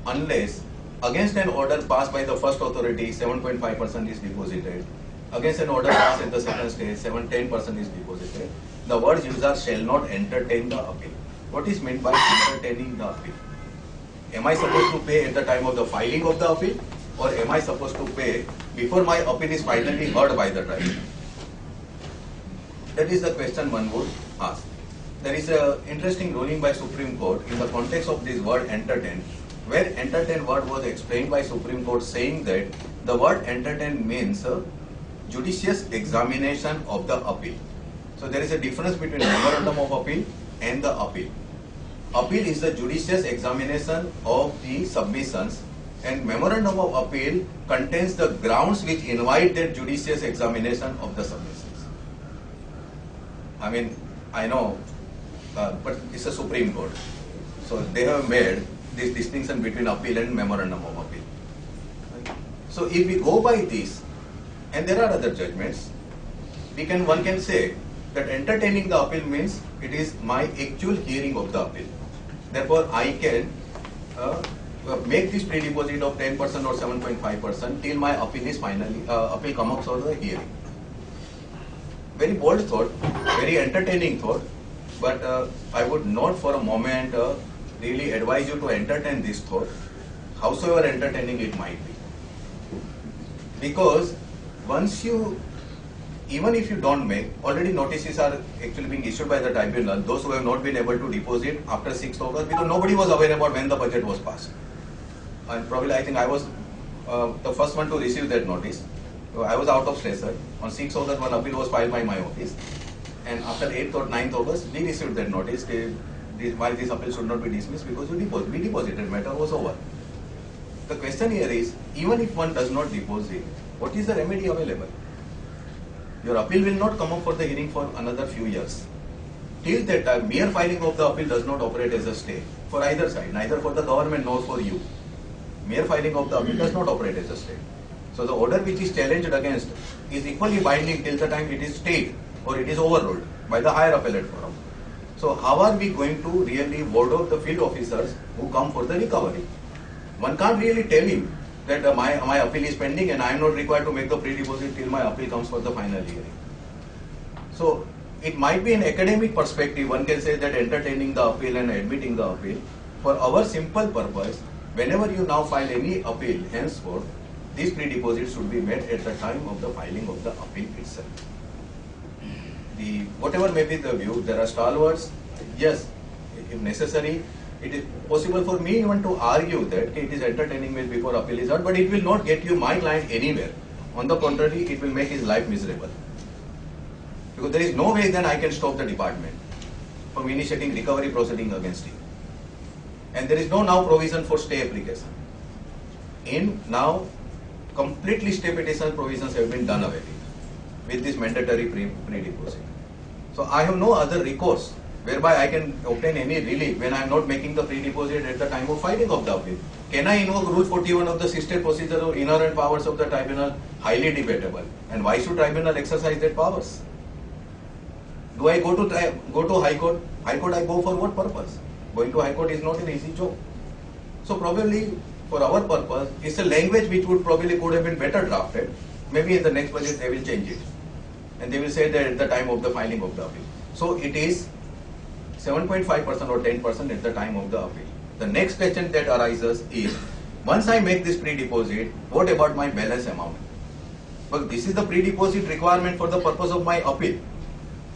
unless against an order passed by the first authority, 7.5% is deposited. Against an order passed at the second stage, 10% is deposited. The words used are shall not entertain the appeal. What is meant by entertaining the appeal? Am I supposed to pay at the time of the filing of the appeal, or am I supposed to pay before my appeal is finally heard by the tribunal? That is the question one would ask. There is an interesting ruling by Supreme Court in the context of this word entertain, where entertain word was explained by Supreme Court saying that the word entertain means judicious examination of the appeal. So there is a difference between memorandum of appeal and the appeal. Appeal is the judicious examination of the submissions, and memorandum of appeal contains the grounds which invite that judicious examination of the submissions. I know, but it's a Supreme Court. So they have made this distinction between appeal and memorandum of appeal. So if we go by this, and there are other judgments, one can say that entertaining the appeal means it is my actual hearing of the appeal. Therefore, I can make this pre-deposit of 10% or 7.5% till my appeal is finally appeal comes up for the hearing. Very bold thought, very entertaining thought, but I would not for a moment really advise you to entertain this thought, howsoever entertaining it might be. Because once you, even if you don't make, already notices are actually being issued by the tribunal, those who have not been able to deposit after 6th August, because nobody was aware about when the budget was passed. And probably I think I was the first one to receive that notice. So I was out of session. On 6th August, one appeal was filed by my office. And after 8th or 9th August, we received that notice why this appeal should not be dismissed, because we deposited, matter was over. The question here is, even if one does not deposit, what is the remedy available? Your appeal will not come up for the hearing for another few years. Till that time, mere filing of the appeal does not operate as a stay for either side, neither for the government nor for you. Mere filing of the appeal does not operate as a stay. So the order which is challenged against is equally binding till the time it is stayed or it is overruled by the higher appellate forum. So how are we going to really ward off the field officers who come for the recovery? One can't really tell him that my appeal is pending and I am not required to make the pre-deposit till my appeal comes for the final hearing. So it might be an academic perspective, one can say that entertaining the appeal and admitting the appeal. For our simple purpose, whenever you now file any appeal henceforth, these pre-deposits should be made at the time of the filing of the appeal itself. Whatever may be the view, there are stalwarts. Yes, if necessary, it is possible for me even to argue that it is entertaining means before appeal is heard, but it will not get you my client anywhere. On the contrary, it will make his life miserable. Because there is no way then I can stop the department from initiating recovery proceeding against him. And there is no now provision for stay application. In now, completely stay petition provisions have been done away with this mandatory pre-deposit. So I have no other recourse whereby I can obtain any relief when I am not making the pre-deposit at the time of filing of the appeal. Can I invoke Rule 41 of the system procedure or inherent powers of the tribunal? Highly debatable. And why should tribunal exercise that powers? Do I go to High Court? High Court I go for what purpose? Going to High Court is not an easy job. So probably for our purpose, it's a language which would probably could have been better drafted, Maybe in the next budget they will change it. And they will say that at the time of the filing of the appeal. So it is 7.5% or 10% at the time of the appeal. The next question that arises is, once I make this pre-deposit, what about my balance amount? But this is the pre-deposit requirement for the purpose of my appeal.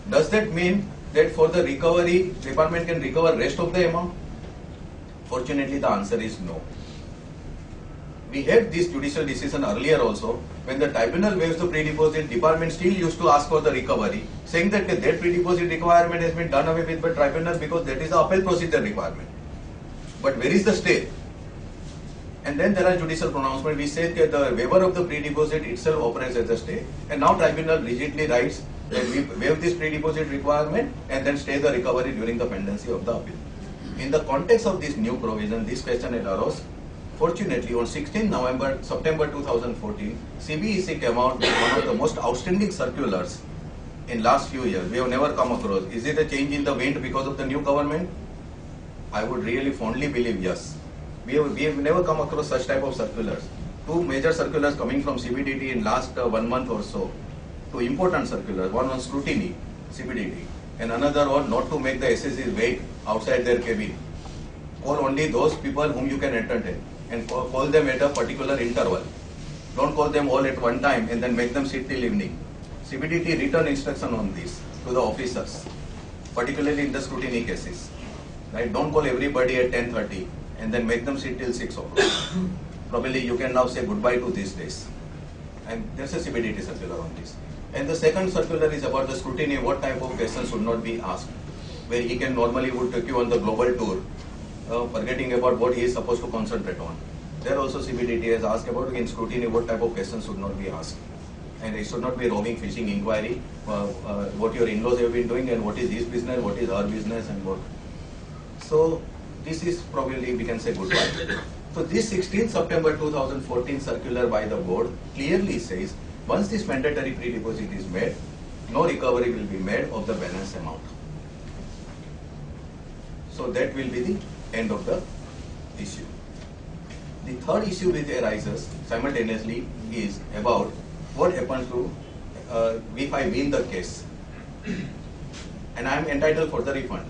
Does that mean that for the recovery, department can recover rest of the amount? Fortunately, the answer is no. We had this judicial decision earlier also. When the tribunal waives the pre-deposit, department still used to ask for the recovery, saying that that pre-deposit requirement has been done away with by tribunal because that is the appeal procedure requirement. But where is the stay? And then there are judicial pronouncements which say that the waiver of the pre-deposit itself operates as a stay. And now tribunal rigidly writes that we waive this pre-deposit requirement and then stay the recovery during the pendency of the appeal. In the context of this new provision, this question arose. Fortunately, on 16 September 2014, CBEC came out with one of the most outstanding circulars in last few years. We have never come across. Is it a change in the wind because of the new government? I would really fondly believe yes. We have never come across such type of circulars. Two major circulars coming from CBDT in last 1 month or so. Two important circulars. One on scrutiny, CBDT, and another on not to make the SSCs wait outside their cabin. Call only those people whom you can entertain and call them at a particular interval. Don't call them all at one time and then make them sit till evening. CBDT written instruction on this to the officers, particularly in the scrutiny cases. Right? Don't call everybody at 10:30 and then make them sit till 6 o'clock. Probably you can now say goodbye to these days. And there's a CBDT circular on this. And the second circular is about the scrutiny, what type of questions should not be asked, where he can normally would take you on the global tour, forgetting about what he is supposed to concentrate on. There also CBDT has asked about in scrutiny what type of questions should not be asked. And it should not be roaming fishing inquiry, what your in-laws have been doing and what is his business, what is her business and what. So this is probably we can say goodbye. So this 16th September 2014 circular by the board clearly says once this mandatory pre-deposit is made, no recovery will be made of the balance amount. So that will be the end of the issue. The third issue which arises simultaneously is about what happens to if I win the case and I am entitled for the refund.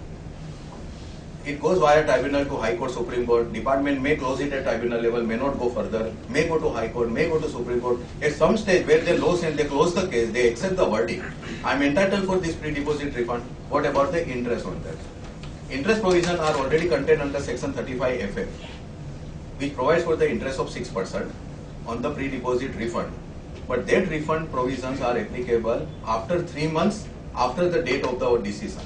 It goes via tribunal to High Court, Supreme Court. Department may close it at tribunal level, may not go further, may go to High Court, may go to Supreme Court. At some stage where they lose and they close the case, they accept the verdict. I am entitled for this pre-deposit refund. What about the interest on that? Interest provisions are already contained under Section 35FF, which provides for the interest of 6% on the pre-deposit refund. But that refund provisions are applicable after 3 months after the date of the decision.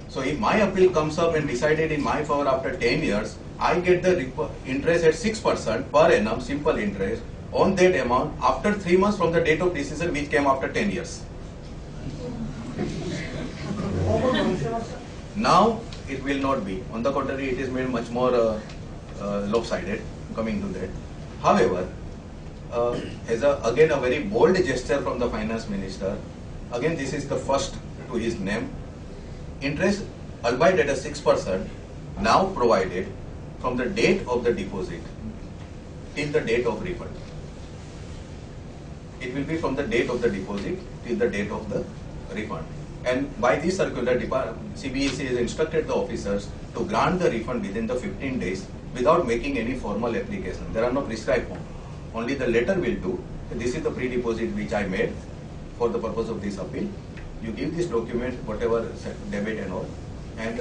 So if my appeal comes up and decided in my favor after 10 years, I get the interest at 6% per annum, simple interest, on that amount after 3 months from the date of decision which came after 10 years. Now it will not be. On the contrary, it is made much more lopsided coming to that. However, as again a very bold gesture from the finance minister, again this is the first to his name, interest albeit at a 6% now provided from the date of the deposit till the date of refund. It will be from the date of the deposit till the date of the refund. And by this circular, CBEC has instructed the officers to grant the refund within the 15 days without making any formal application. There are no prescribed form. Only the letter will do. This is the pre-deposit which I made for the purpose of this appeal. You give this document, whatever debit and all, and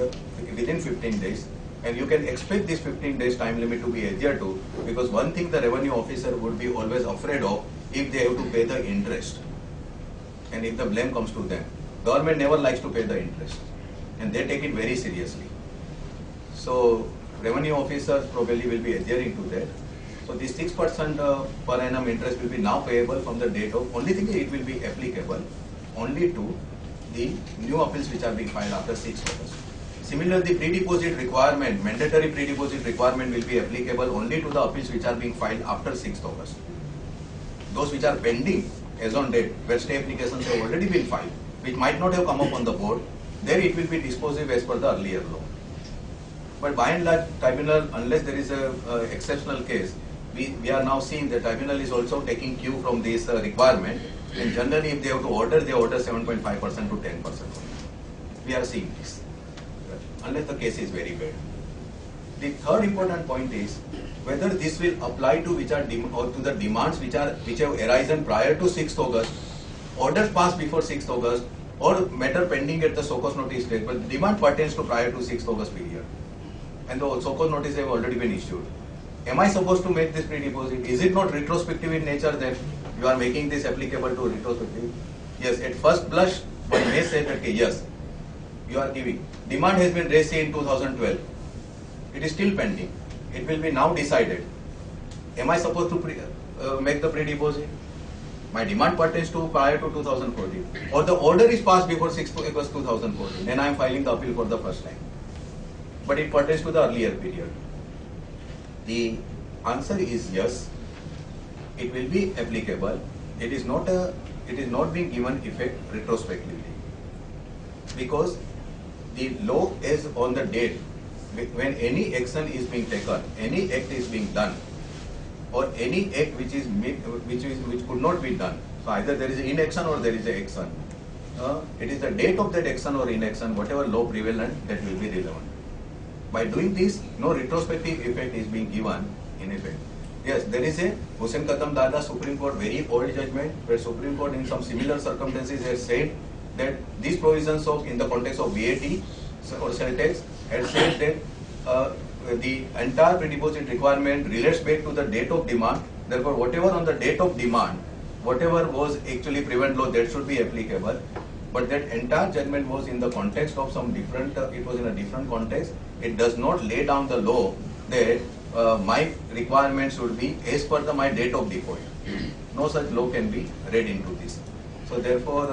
within 15 days. And you can expect this 15 days time limit to be adhered to, because one thing the revenue officer would be always afraid of if they have to pay the interest and if the blame comes to them. Government never likes to pay the interest and they take it very seriously. So revenue officers probably will be adhering to that. So this 6% per annum interest will be now payable from the date of, only thing it will be applicable only to the new appeals which are being filed after 6 August. Similarly, the pre-deposit requirement, mandatory pre-deposit requirement will be applicable only to the appeals which are being filed after 6th August. Those which are pending as on date, where stay applications have already been filed, which might not have come up on the board, there it will be dispositive as per the earlier law. But by and large, tribunal, unless there is a exceptional case, we are now seeing the tribunal is also taking cue from this requirement, and generally if they have to order, they order 7.5% to 10%. We are seeing this, unless the case is very bad. The third important point is whether this will apply to which are or to the demands which have arisen prior to 6th August, orders passed before 6th August, or matter pending at the SOCOS notice stage, but the demand pertains to prior to 6th August period. And the SOCOS notice have already been issued. Am I supposed to make this pre-deposit? Is it not retrospective in nature that you are making this applicable to retrospective? Yes, at first blush, one may say that okay, yes, you are giving. Demand has been raised in 2012. It is still pending. It will be now decided. Am I supposed to make the pre-deposit? My demand pertains to prior to 2014. Or the order is passed before 6th August 2014 and I am filing the appeal for the first time. But it pertains to the earlier period. The answer is yes. It will be applicable. It is not being given effect retrospectively. Because the law is on the date when any action is being taken, any act is being done, or any act which could not be done. So either there is an inaction or there is an action. It is the date of that action or inaction, whatever law prevalent, that will be relevant. By doing this, no retrospective effect is being given in effect. Yes, there is a Hussain Kadam Dada Supreme Court very old judgment where Supreme Court in some similar circumstances has said that these provisions of in the context of VAT or sell tax had said that the entire pre-deposit requirement relates back to the date of demand. Therefore, whatever on the date of demand, whatever was actually prevent law, that should be applicable. But that entire judgment was in the context of some different, it was in a different context. It does not lay down the law that my requirement should be as per my date of default. No such law can be read into this. So therefore,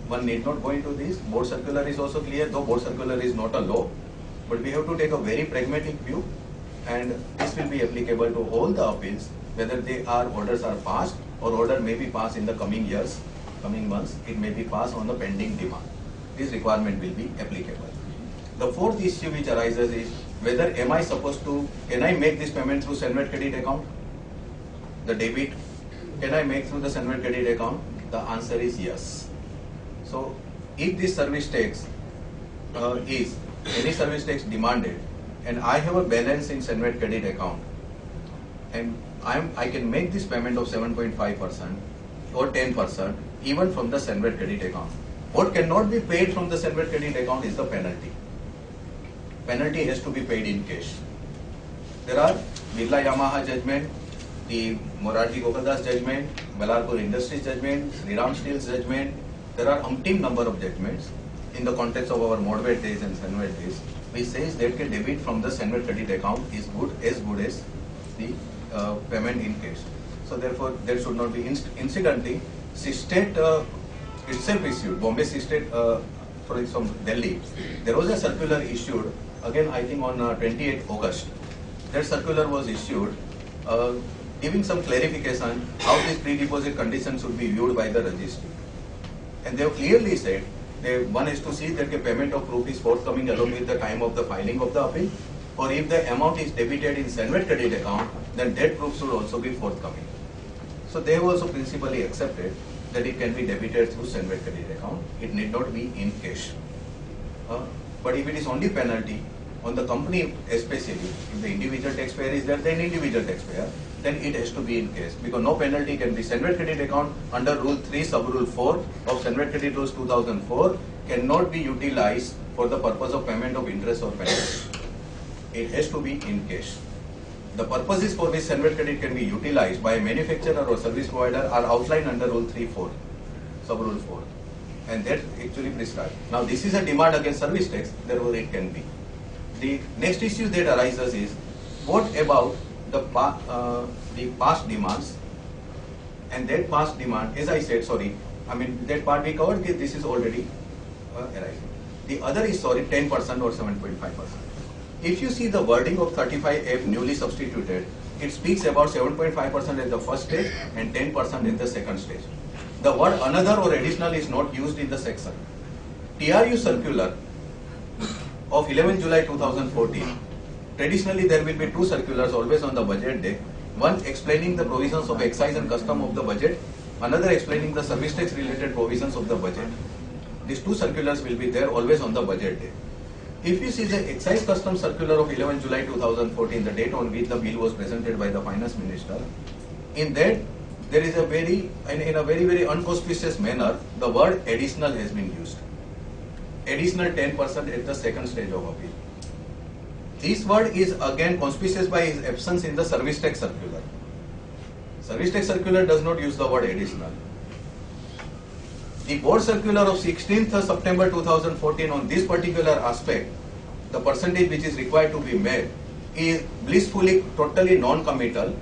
one need not go into this. Board circular is also clear, though board circular is not a law. But we have to take a very pragmatic view, and this will be applicable to all the appeals, whether orders are passed or order may be passed in the coming years, coming months. It may be passed on the pending demand. This requirement will be applicable. The fourth issue which arises is whether can I make this payment through Senvet credit account? The debit, can I make through the Senvet credit account? The answer is yes. So if this service tax is any service tax demanded, and I have a balance in Senvet credit account, and I can make this payment of 7.5% or 10% even from the Senvet credit account. What cannot be paid from the Senvet credit account is the penalty. Penalty has to be paid in cash. There are Birla Yamaha judgment, the Morarji Gokaldas judgment, Balarpur Industries judgment, Sriram Steel's judgment. There are umpteen number of judgments in the context of our Modvet days and Senvet days, which says that the debit from the Senvet credit account is good as the payment in cash. So therefore, there should not be incidentally. State itself issued, Bombay State from Delhi, there was a circular issued, again I think on 28th August. That circular was issued giving some clarification how this pre-deposit condition should be viewed by the registry. And they have clearly said one is to see that the payment of proof is forthcoming along with the time of the filing of the appeal, or if the amount is debited in Senvet credit account, then that proof should also be forthcoming. So they have also principally accepted that it can be debited through Senvet credit account. It need not be in cash. But if it is only penalty on the company, especially if the individual taxpayer is there, then individual taxpayer, then it has to be in cash, because no penalty can be. Senvet credit account under Rule 3, Sub-Rule 4 of Senvet Credit Rules 2004 cannot be utilized for the purpose of payment of interest or penalty. It has to be in cash. The purposes for which Senvet credit can be utilized by a manufacturer or service provider are outlined under Rule 3.4, Sub-Rule 4, and that actually prescribed. Now this is a demand against service tax, therefore it can be. The next issue that arises is, what about the past demands? And that past demand, as I said, that part we covered, this is already arising. The other is 10% or 7.5%. If you see the wording of 35F newly substituted, it speaks about 7.5% at the first stage and 10% in the second stage. The word another or additional is not used in the section. TRU circular of 11 July 2014, traditionally there will be two circulars always on the budget day. One explaining the provisions of excise and custom of the budget, another explaining the service tax related provisions of the budget. These two circulars will be there always on the budget day. If you see the excise custom circular of 11 July 2014, the date on which the bill was presented by the finance minister, in that there is a in a very unconspicuous manner, the word additional has been used. Additional 10% at the second stage of appeal. This word is again conspicuous by its absence in the service tax circular. Service tax circular does not use the word additional. The board circular of 16th September 2014 on this particular aspect, the percentage which is required to be made is blissfully totally non-committal,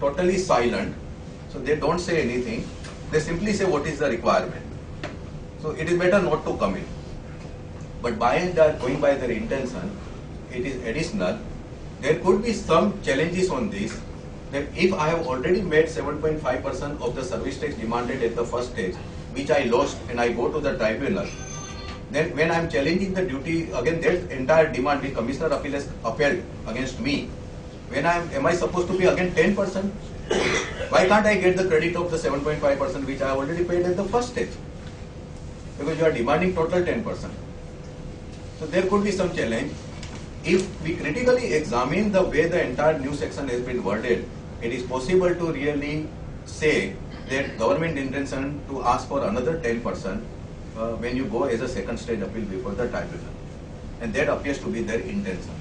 totally silent. So they don't say anything. They simply say what is the requirement. So it is better not to commit. But by and large, going by their intention, it is additional. There could be some challenges on this, that if I have already made 7.5% of the service tax demanded at the first stage, which I lost and I go to the tribunal, then when I am challenging the duty, again that entire demand which Commissioner Appeal has upheld against me, when am I supposed to pay again 10%? Why can't I get the credit of the 7.5% which I have already paid at the first stage? Because you are demanding total 10%. So there could be some challenge. If we critically examine the way the entire new section has been worded, it is possible to really say that government intention to ask for another 10% when you go as a second stage appeal before the tribunal. And that appears to be their intention.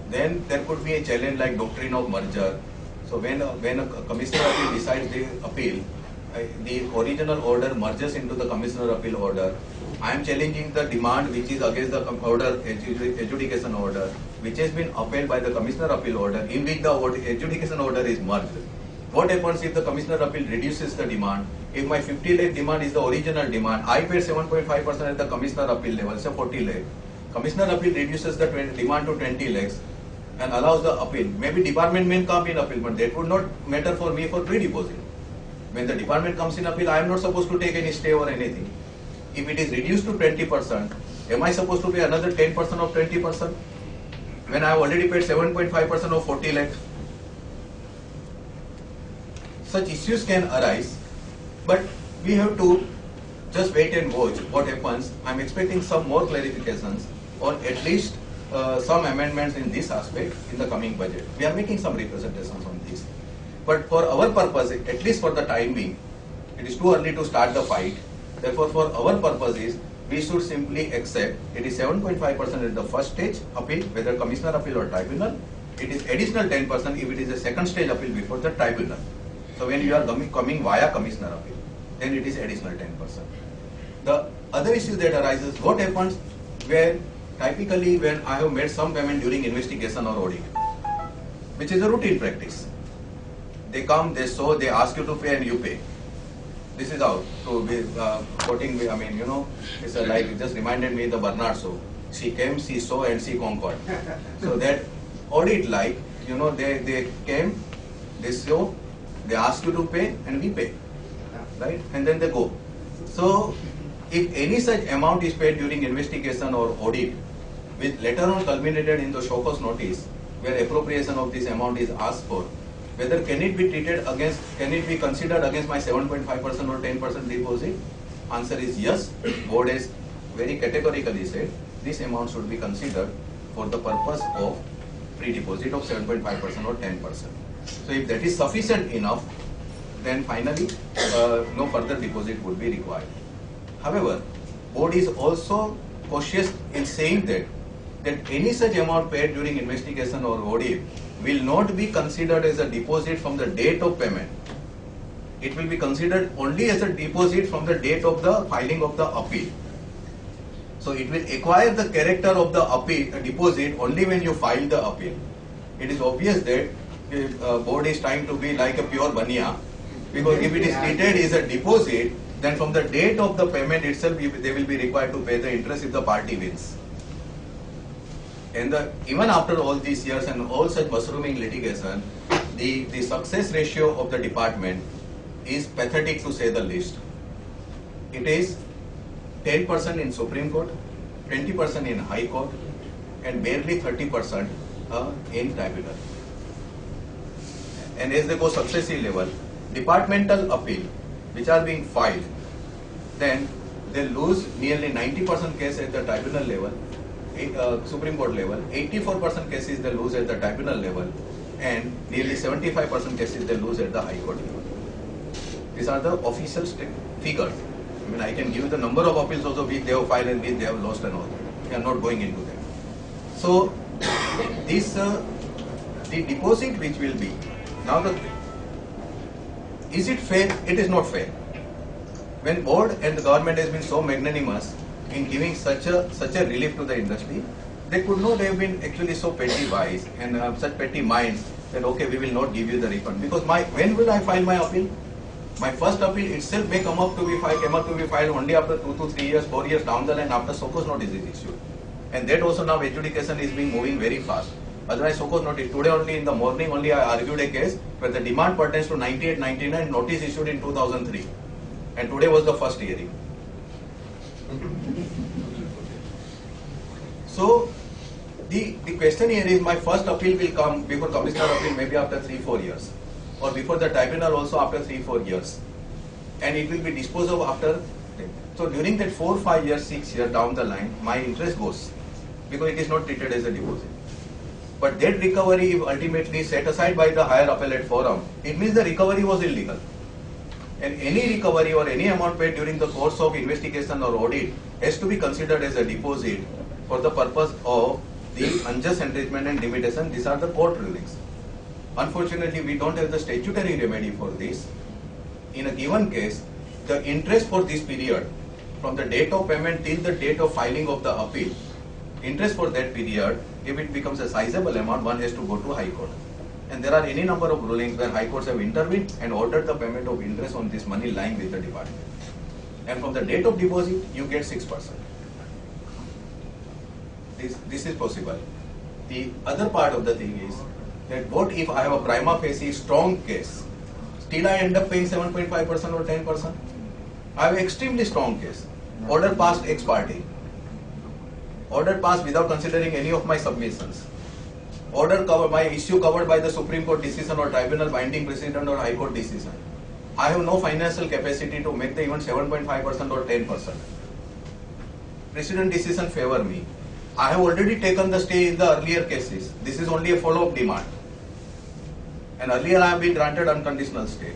Then there could be a challenge like doctrine of merger. So when a commissioner appeal decides the appeal, the original order merges into the commissioner appeal order. I am challenging the demand which is against the order, adjudication order, which has been upheld by the commissioner appeal order, in which the adjudication order is merged. What happens if the commissioner appeal reduces the demand? If my 50 lakh demand is the original demand, I paid 7.5% at the commissioner appeal level, say 40 lakh. Commissioner appeal reduces the demand to 20 lakhs and allows the appeal. Maybe department may come in appeal, but that would not matter for me for pre-deposit. When the department comes in appeal, I am not supposed to take any stay or anything. If it is reduced to 20%, am I supposed to pay another 10% of 20%? When I have already paid 7.5% of 40 lakhs? Such issues can arise, but we have to just wait and watch what happens. I am expecting some more clarifications or at least some amendments in this aspect in the coming budget. We are making some representations on this. But for our purpose, at least for the time being, it is too early to start the fight. Therefore, for our purposes, we should simply accept it is 7.5% at the first stage appeal, whether commissioner appeal or tribunal. It is additional 10% if it is a second stage appeal before the tribunal. So when you are coming via commissioner appeal, then it is additional 10%. The other issue that arises, what happens where typically when I have made some payment during investigation or audit, which is a routine practice. They come, they show, they ask you to pay and you pay. This is out. So quoting, I mean, you know, it's like, it just reminded me the Bernard show. She came, she saw and she conquered. So that audit like, you know, they came, they show, they ask you to pay and we pay. Right? And then they go. So if any such amount is paid during investigation or audit, which later on culminated in the show cause notice, where appropriation of this amount is asked for, whether can it be treated against, can it be considered against my 7.5% or 10% deposit? Answer is yes. Board has very categorically said this amount should be considered for the purpose of pre-deposit of 7.5% or 10%. So if that is sufficient enough, then finally no further deposit would be required. However, board is also cautious in saying that any such amount paid during investigation or audit will not be considered as a deposit from the date of payment. It will be considered only as a deposit from the date of the filing of the appeal. So it will acquire the character of the appeal, deposit only when you file the appeal. It is obvious that board is trying to be like a pure bania, because if it is treated as a deposit, then from the date of the payment itself, they will be required to pay the interest if the party wins. And even after all these years and all such mushrooming litigation, the success ratio of the department is pathetic to say the least. It is 10% in Supreme Court, 20% in High Court, and barely 30% in tribunal. and as they go successive level, departmental appeal, which are being filed, then they lose nearly 90% case at the tribunal level, Supreme Court level, 84% cases they lose at the tribunal level, and nearly 75% cases they lose at the High Court level. These are the official figures. I mean, I can give the number of appeals also which they have filed and which they have lost and all. We are not going into that. So, this the deposit which will be now is it fair? It is not fair. When board and the government has been so magnanimous in giving such a relief to the industry, they could not have been actually so petty wise and such petty minds that okay, we will not give you the refund, because when will I file my appeal? My first appeal itself may come up to be filed only after 2 to 3 years, 4 years down the line after SOCOS notice is issued, and that also now adjudication is being moving very fast. Otherwise, SOCOS notice, today only in the morning only I argued a case where the demand pertains to 98-99, notice issued in 2003, and today was the first hearing. So the question here is, my first appeal will come before commissioner appeal maybe after 3-4 years, or before the tribunal also after 3-4 years, and it will be disposed of after. So during that 4-5 years, 6 years down the line, my interest goes because it is not treated as a deposit. But that recovery, if ultimately set aside by the higher appellate forum, it means the recovery was illegal. And any recovery or any amount paid during the course of investigation or audit has to be considered as a deposit for the purpose of the unjust enrichment and limitation. These are the court rulings. Unfortunately, we don't have the statutory remedy for this. In a given case, the interest for this period, from the date of payment till the date of filing of the appeal, interest for that period, if it becomes a sizable amount, one has to go to High Court. And there are any number of rulings where High Courts have intervened and ordered the payment of interest on this money lying with the department. And from the date of deposit, you get 6%. This is possible. The other part of the thing is that what if I have a prima facie strong case, still I end up paying 7.5% or 10%? I have an extremely strong case. Order passed ex parte. Order passed without considering any of my submissions. Order covered, my issue covered by the Supreme Court decision or tribunal binding precedent or High Court decision. I have no financial capacity to make the even 7.5% or 10%. Precedent decision favor me. I have already taken the stay in the earlier cases. This is only a follow-up demand. And earlier I have been granted unconditional stay.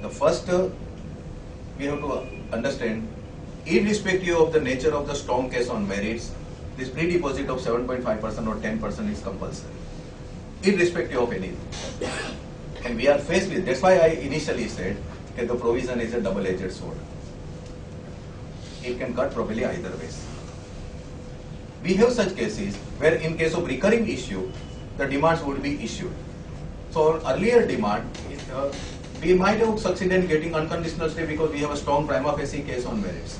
The first, we have to understand, irrespective of the nature of the strong case on merits, this pre-deposit of 7.5% or 10% is compulsory, irrespective of anything. And we are faced with, that's why I initially said that the provision is a double-edged sword. It can cut properly either ways. We have such cases where in case of recurring issue, the demands would be issued. So earlier demand, we might have succeeded in getting unconditional stay because we have a strong prima facie case on merits.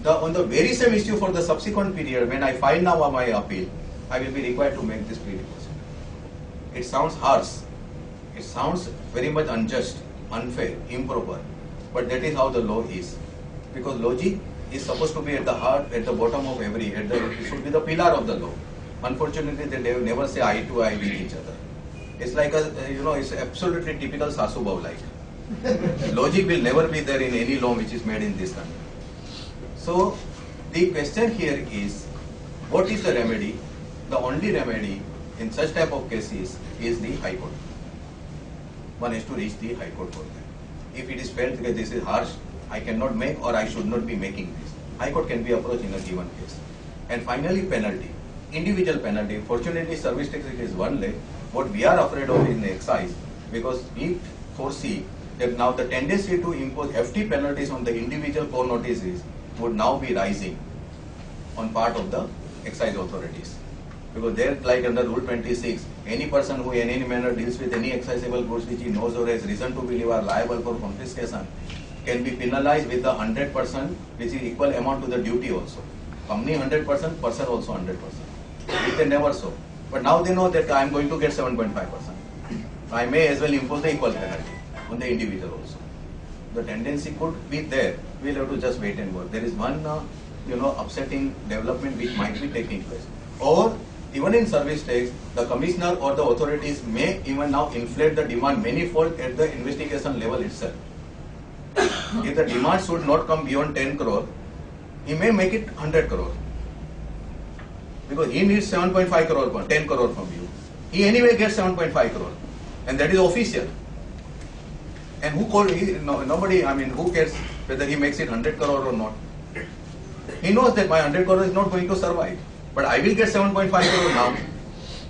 On the very same issue for the subsequent period, when I file now my appeal, I will be required to make this pre-deposit. It sounds harsh. It sounds very much unjust, unfair, improper. But that is how the law is. Because logic is supposed to be at the heart, at the bottom of it should be the pillar of the law. Unfortunately, they never say eye to eye with each other. It's like it's absolutely typical Sasu Bau like. Logic will never be there in any law which is made in this country. So, the question here is, what is the remedy? The only remedy in such type of cases is the High Court. One has to reach the High Court for that. If it is felt that this is harsh, I cannot make or I should not be making this, High Court can be approached in a given case. And finally, penalty. Individual penalty. Fortunately, service tax is one leg. What we are afraid of is the excise, because we foresee that now the tendency to impose hefty penalties on the individual co-notices would now be rising on part of the excise authorities. Because there, like under Rule 26, any person who in any manner deals with any excisable goods which he knows or has reason to believe are liable for confiscation can be penalized with the 100%, which is equal amount to the duty also. Company 100%, person also 100%. Which they never saw. But now they know that I am going to get 7.5%. I may as well impose the equal penalty on the individual also. The tendency could be there. We'll have to just wait and watch. There is one upsetting development which might be taking place. Or even in service tax, the commissioner or the authorities may even now inflate the demand manifold at the investigation level itself. If the demand should not come beyond 10 crore, he may make it 100 crore. Because he needs 7.5 crore, 10 crore from you. He anyway gets 7.5 crore. And that is official. And who called, nobody, I mean, who cares whether he makes it 100 crore or not? He knows that my 100 crore is not going to survive. But I will get 7.5 crore now.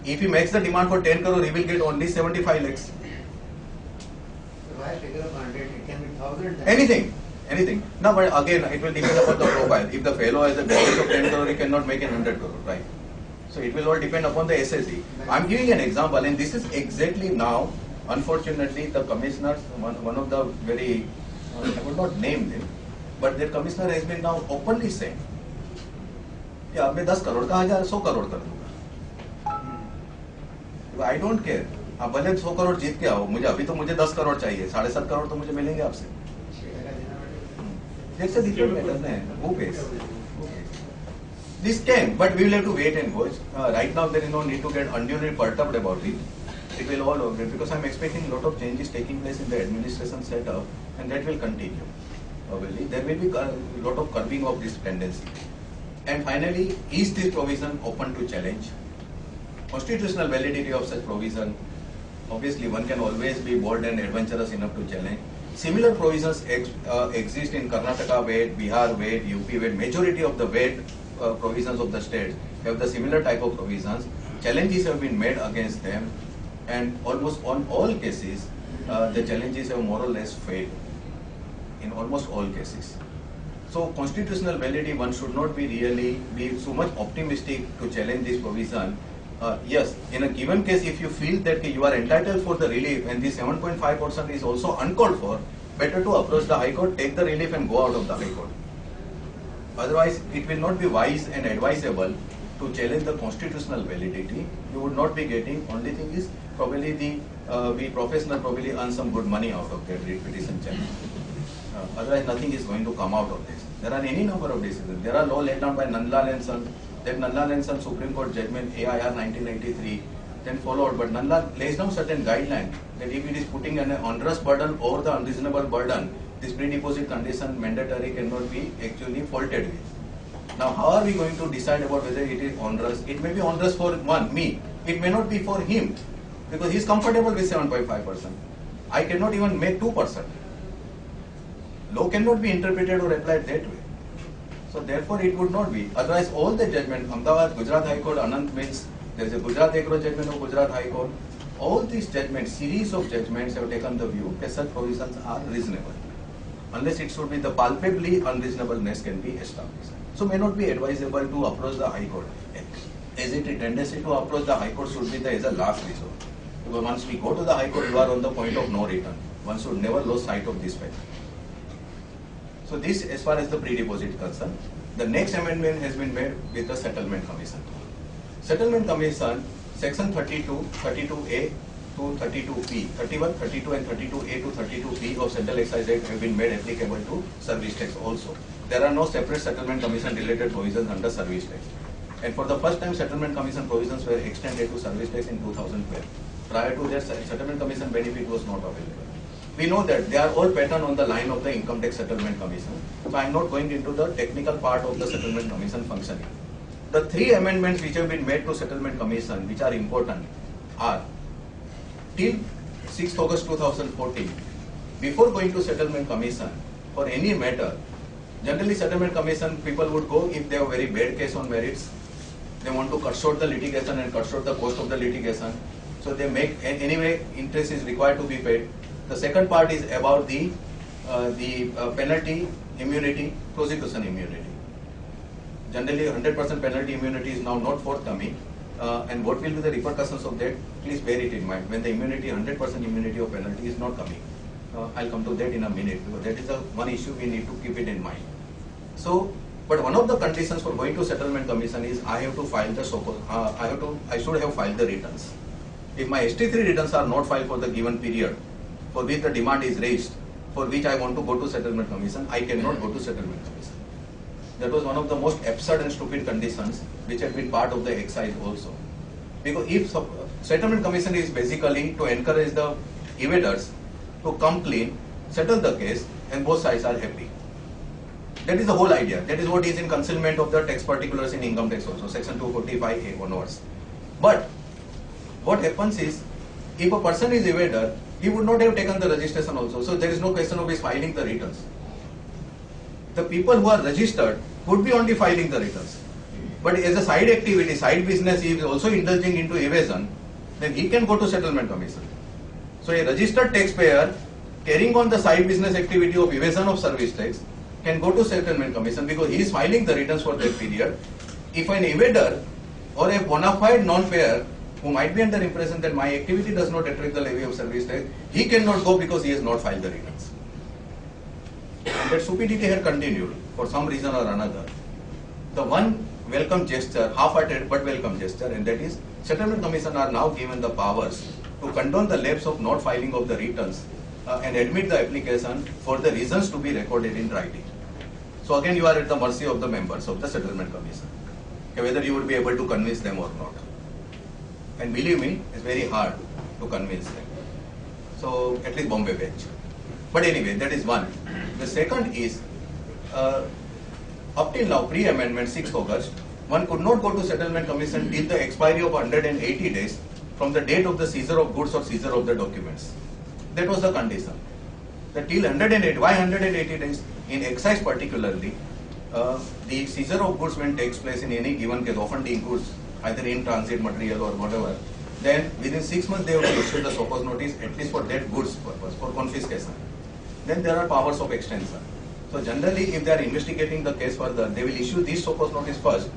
If he makes the demand for 10 crore, he will get only 75 lakhs. Why figure of 100? It can be 1,000. Anything. No, but again, it will depend upon the profile. If the fellow has a balance of 10 crore, he cannot make it 100 crore, right? So it will all depend upon the SSC. I'm giving an example, and this is exactly now, unfortunately, the commissioners, one of the very, I would not name them, but their commissioner has been now openly saying, कि अब मैं 10 करोड़ का 100 करोड़ कर दूंगा। I don't care. आप भले 100 करोड़ जीत के आओ, मुझे अभी तो मुझे 10 करोड़ चाहिए, 7.5 करोड़ तो मुझे मिलेंगे आपसे। That's a different matter. Who pays? This can, but we will have to wait and watch. Right now, there is no need to get unduly perturbed about it. It will all over because I'm expecting a lot of changes taking place in the administration setup, and that will continue. Obviously, there will be a lot of curbing of this tendency. And finally, is this provision open to challenge? Constitutional validity of such provision. Obviously, one can always be bold and adventurous enough to challenge. Similar provisions exist in Karnataka VAT, Bihar VAT, UP VAT. Majority of the VAT provisions of the states have the similar type of provisions. Challenges have been made against them, and almost on all cases, the challenges have more or less failed in almost all cases. So constitutional validity, one should not be really be so much optimistic to challenge this provision. Yes, in a given case, if you feel that you are entitled for the relief and the 7.5% is also uncalled for, better to approach the High Court, take the relief and go out of the High Court. Otherwise, it will not be wise and advisable to challenge the constitutional validity. You would not be getting, only thing is probably the professional probably earn some good money out of that writ petition challenge. Otherwise, nothing is going to come out of this. There are any number of decisions. There are law laid down by Nandlal and Son. That Nandlal and Son Supreme Court judgment AIR 1993 then followed. But Nandlal lays down certain guidelines that if it is putting an onerous burden or the unreasonable burden, this pre-deposit condition mandatory cannot be actually faulted with. Now, how are we going to decide about whether it is onerous? It may be onerous for me. It may not be for him because he is comfortable with 7.5%. I cannot even make 2%. Law cannot be interpreted or applied that way. So therefore it would not be. Otherwise all the judgment, Ahmedabad, Gujarat High Court, Anand Mills, there is a Gujarat Agro judgment of Gujarat High Court. All these judgments, series of judgments have taken the view that such provisions are reasonable. Unless it should be the palpably unreasonableness can be established. So may not be advisable to approach the High Court. Is it a tendency to approach the High Court should be as a last resort. Because once we go to the High Court, you are on the point of no return. One should never lose sight of this fact. So this as far as the pre-deposit is concerned. The next amendment has been made with the Settlement Commission. Settlement Commission, section 32, 32A to 32B, 31, 32 and 32A to 32B of Central Excise Act have been made applicable to service tax also. There are no separate Settlement Commission related provisions under service tax. And for the first time, Settlement Commission provisions were extended to service tax in 2012. Prior to that, Settlement Commission benefit was not available. We know that they are all patterned on the line of the Income Tax Settlement Commission. So I am not going into the technical part of the Settlement Commission functioning. The three amendments which have been made to Settlement Commission, which are important, are till 6th August 2014, before going to Settlement Commission for any matter, generally Settlement Commission people would go if they have a very bad case on merits. They want to cut short the litigation and cut short the cost of the litigation. So they make, anyway, interest is required to be paid. The second part is about the penalty immunity, prosecution immunity. Generally, 100% penalty immunity is now not forthcoming. And what will be the repercussions of that? Please bear it in mind. When the immunity, 100% immunity of penalty is not coming. I'll come to that in a minute because that is the one issue we need to keep it in mind. So, but one of the conditions for going to Settlement Commission is I have to file the so-called, I should have filed the returns. If my ST3 returns are not filed for the given period, for which the demand is raised, for which I want to go to Settlement Commission, I cannot go to Settlement Commission. That was one of the most absurd and stupid conditions which had been part of the excise also. Because if settlement commission is basically to encourage the evaders to come clean, settle the case, and both sides are happy. That is the whole idea. That is what is in concealment of the tax particulars in income tax also, section 245A onwards. But what happens is, if a person is evader, he would not have taken the registration also. So there is no question of his filing the returns. The people who are registered would be only filing the returns. But as a side activity, side business, he is also indulging into evasion, then he can go to settlement commission. So a registered taxpayer carrying on the side business activity of evasion of service tax can go to settlement commission because he is filing the returns for that period. If an evader or a bona fide non-payer who might be under impression that my activity does not attract the levy of service tax, he cannot go because he has not filed the returns. And that stupidity had continued for some reason or another. The one welcome gesture, half-hearted but welcome gesture, and that is settlement commission are now given the powers to condone the lapse of not filing of the returns and admit the application for the reasons to be recorded in writing. So again, you are at the mercy of the members of the settlement commission, whether you would be able to convince them or not. And believe me, it's very hard to convince them. So at least Bombay bench. But anyway, that is one. The second is, up till now, pre-amendment 6th August, one could not go to settlement commission till the expiry of 180 days from the date of the seizure of goods or seizure of the documents. That was the condition. That till 180, why 180 days? In excise particularly, the seizure of goods when takes place in any given case, often the goods either in transit material or whatever, then within 6 months they have to issue the SOPOS notice at least for that goods purpose, for confiscation. Then there are powers of extension. So generally, if they are investigating the case further, they will issue this SOPOS notice first,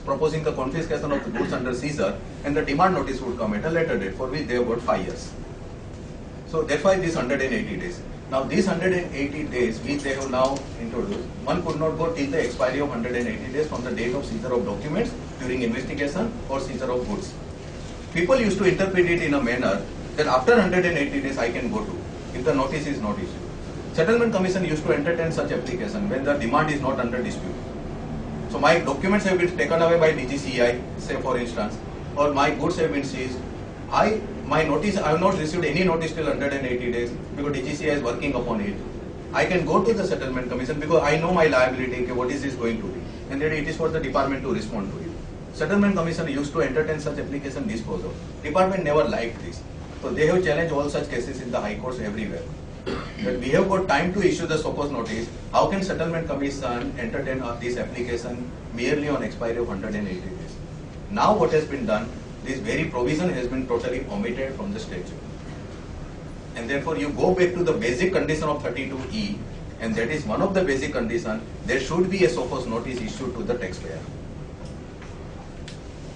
proposing the confiscation of the goods under seizure, and the demand notice would come at a later date, for which they have got 5 years. So that's why this 180 days. Now these 180 days which they have now introduced, one could not go till the expiry of 180 days from the date of seizure of documents during investigation or seizure of goods. People used to interpret it in a manner that after 180 days I can go to, if the notice is not issued. Settlement commission used to entertain such application when the demand is not under dispute. So my documents have been taken away by DGCI, say for instance, or my goods have been seized. My notice, I have not received any notice till 180 days because DGCI is working upon it. I can go to the settlement commission because I know my liability, okay, what is this going to be, and then it is for the department to respond to it. Settlement commission used to entertain such application disposal. Department never liked this. So they have challenged all such cases in the high courts everywhere. That we have got time to issue the SOPOS notice. How can settlement commission entertain this application merely on expiry of 180 days? Now what has been done, this very provision has been totally omitted from the statute. And therefore you go back to the basic condition of 32E, and that is one of the basic conditions, there should be a SOPOS notice issued to the taxpayer.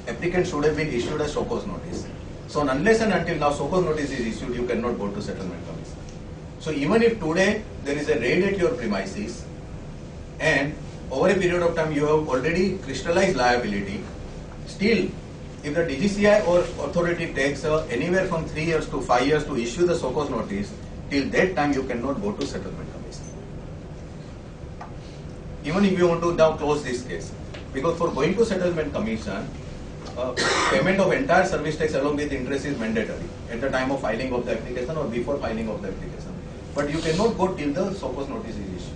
Applicant should have been issued a SOPOS notice. So unless and until now SOPOS notice is issued, you cannot go to settlement commission. So even if today there is a raid at your premises and over a period of time you have already crystallized liability, still if the DGCI or authority takes anywhere from 3 years to 5 years to issue the SOPOS notice, till that time you cannot go to settlement commission. Even if you want to now close this case, because for going to settlement commission, payment of entire service tax along with interest is mandatory at the time of filing of the application or before filing of the application. But you cannot go till the SOPOS notice is issued.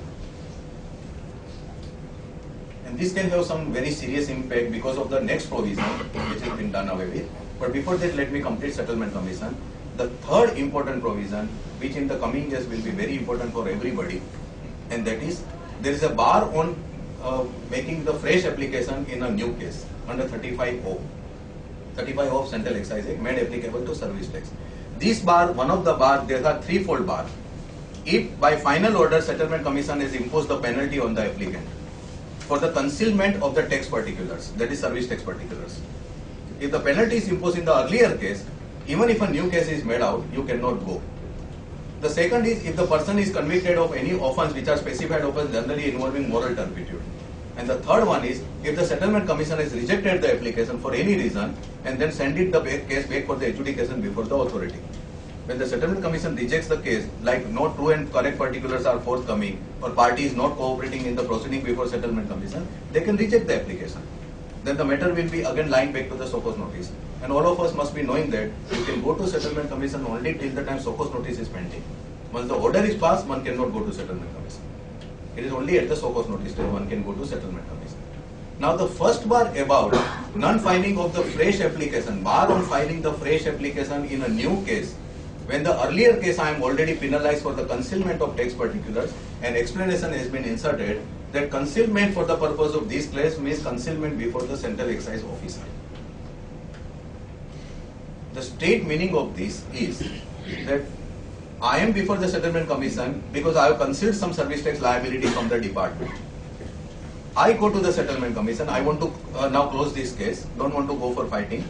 And this can have some very serious impact because of the next provision which has been done away with. But before that, let me complete settlement commission. The third important provision, which in the coming years will be very important for everybody, and that is there is a bar on making the fresh application in a new case under 35O. 35O of Central Excise Act made applicable to service tax. This bar, one of the bar, there are threefold bar. If by final order settlement commission has imposed the penalty on the applicant for the concealment of the tax particulars, that is service tax particulars. If the penalty is imposed in the earlier case, even if a new case is made out, you cannot go. The second is if the person is convicted of any offence which are specified offence generally involving moral turpitude. And the third one is if the settlement commission has rejected the application for any reason and then send it the case back for the adjudication before the authority. When the settlement commission rejects the case, like no true and correct particulars are forthcoming or party is not cooperating in the proceeding before settlement commission, they can reject the application. then the matter will be again lying back to the SOCOS notice. And all of us must be knowing that you can go to settlement commission only till the time SOCOS notice is pending. Once the order is passed, one cannot go to settlement commission. It is only at the SOCOS notice that one can go to settlement commission. Now the first bar about non-filing of the fresh application, bar on filing the fresh application in a new case, when the earlier case I am already penalized for the concealment of tax particulars, an explanation has been inserted that concealment for the purpose of this case means concealment before the central excise officer. The straight meaning of this is that I am before the settlement commission because I have concealed some service tax liability from the department. I go to the settlement commission, I want to now close this case, don't want to go for fighting.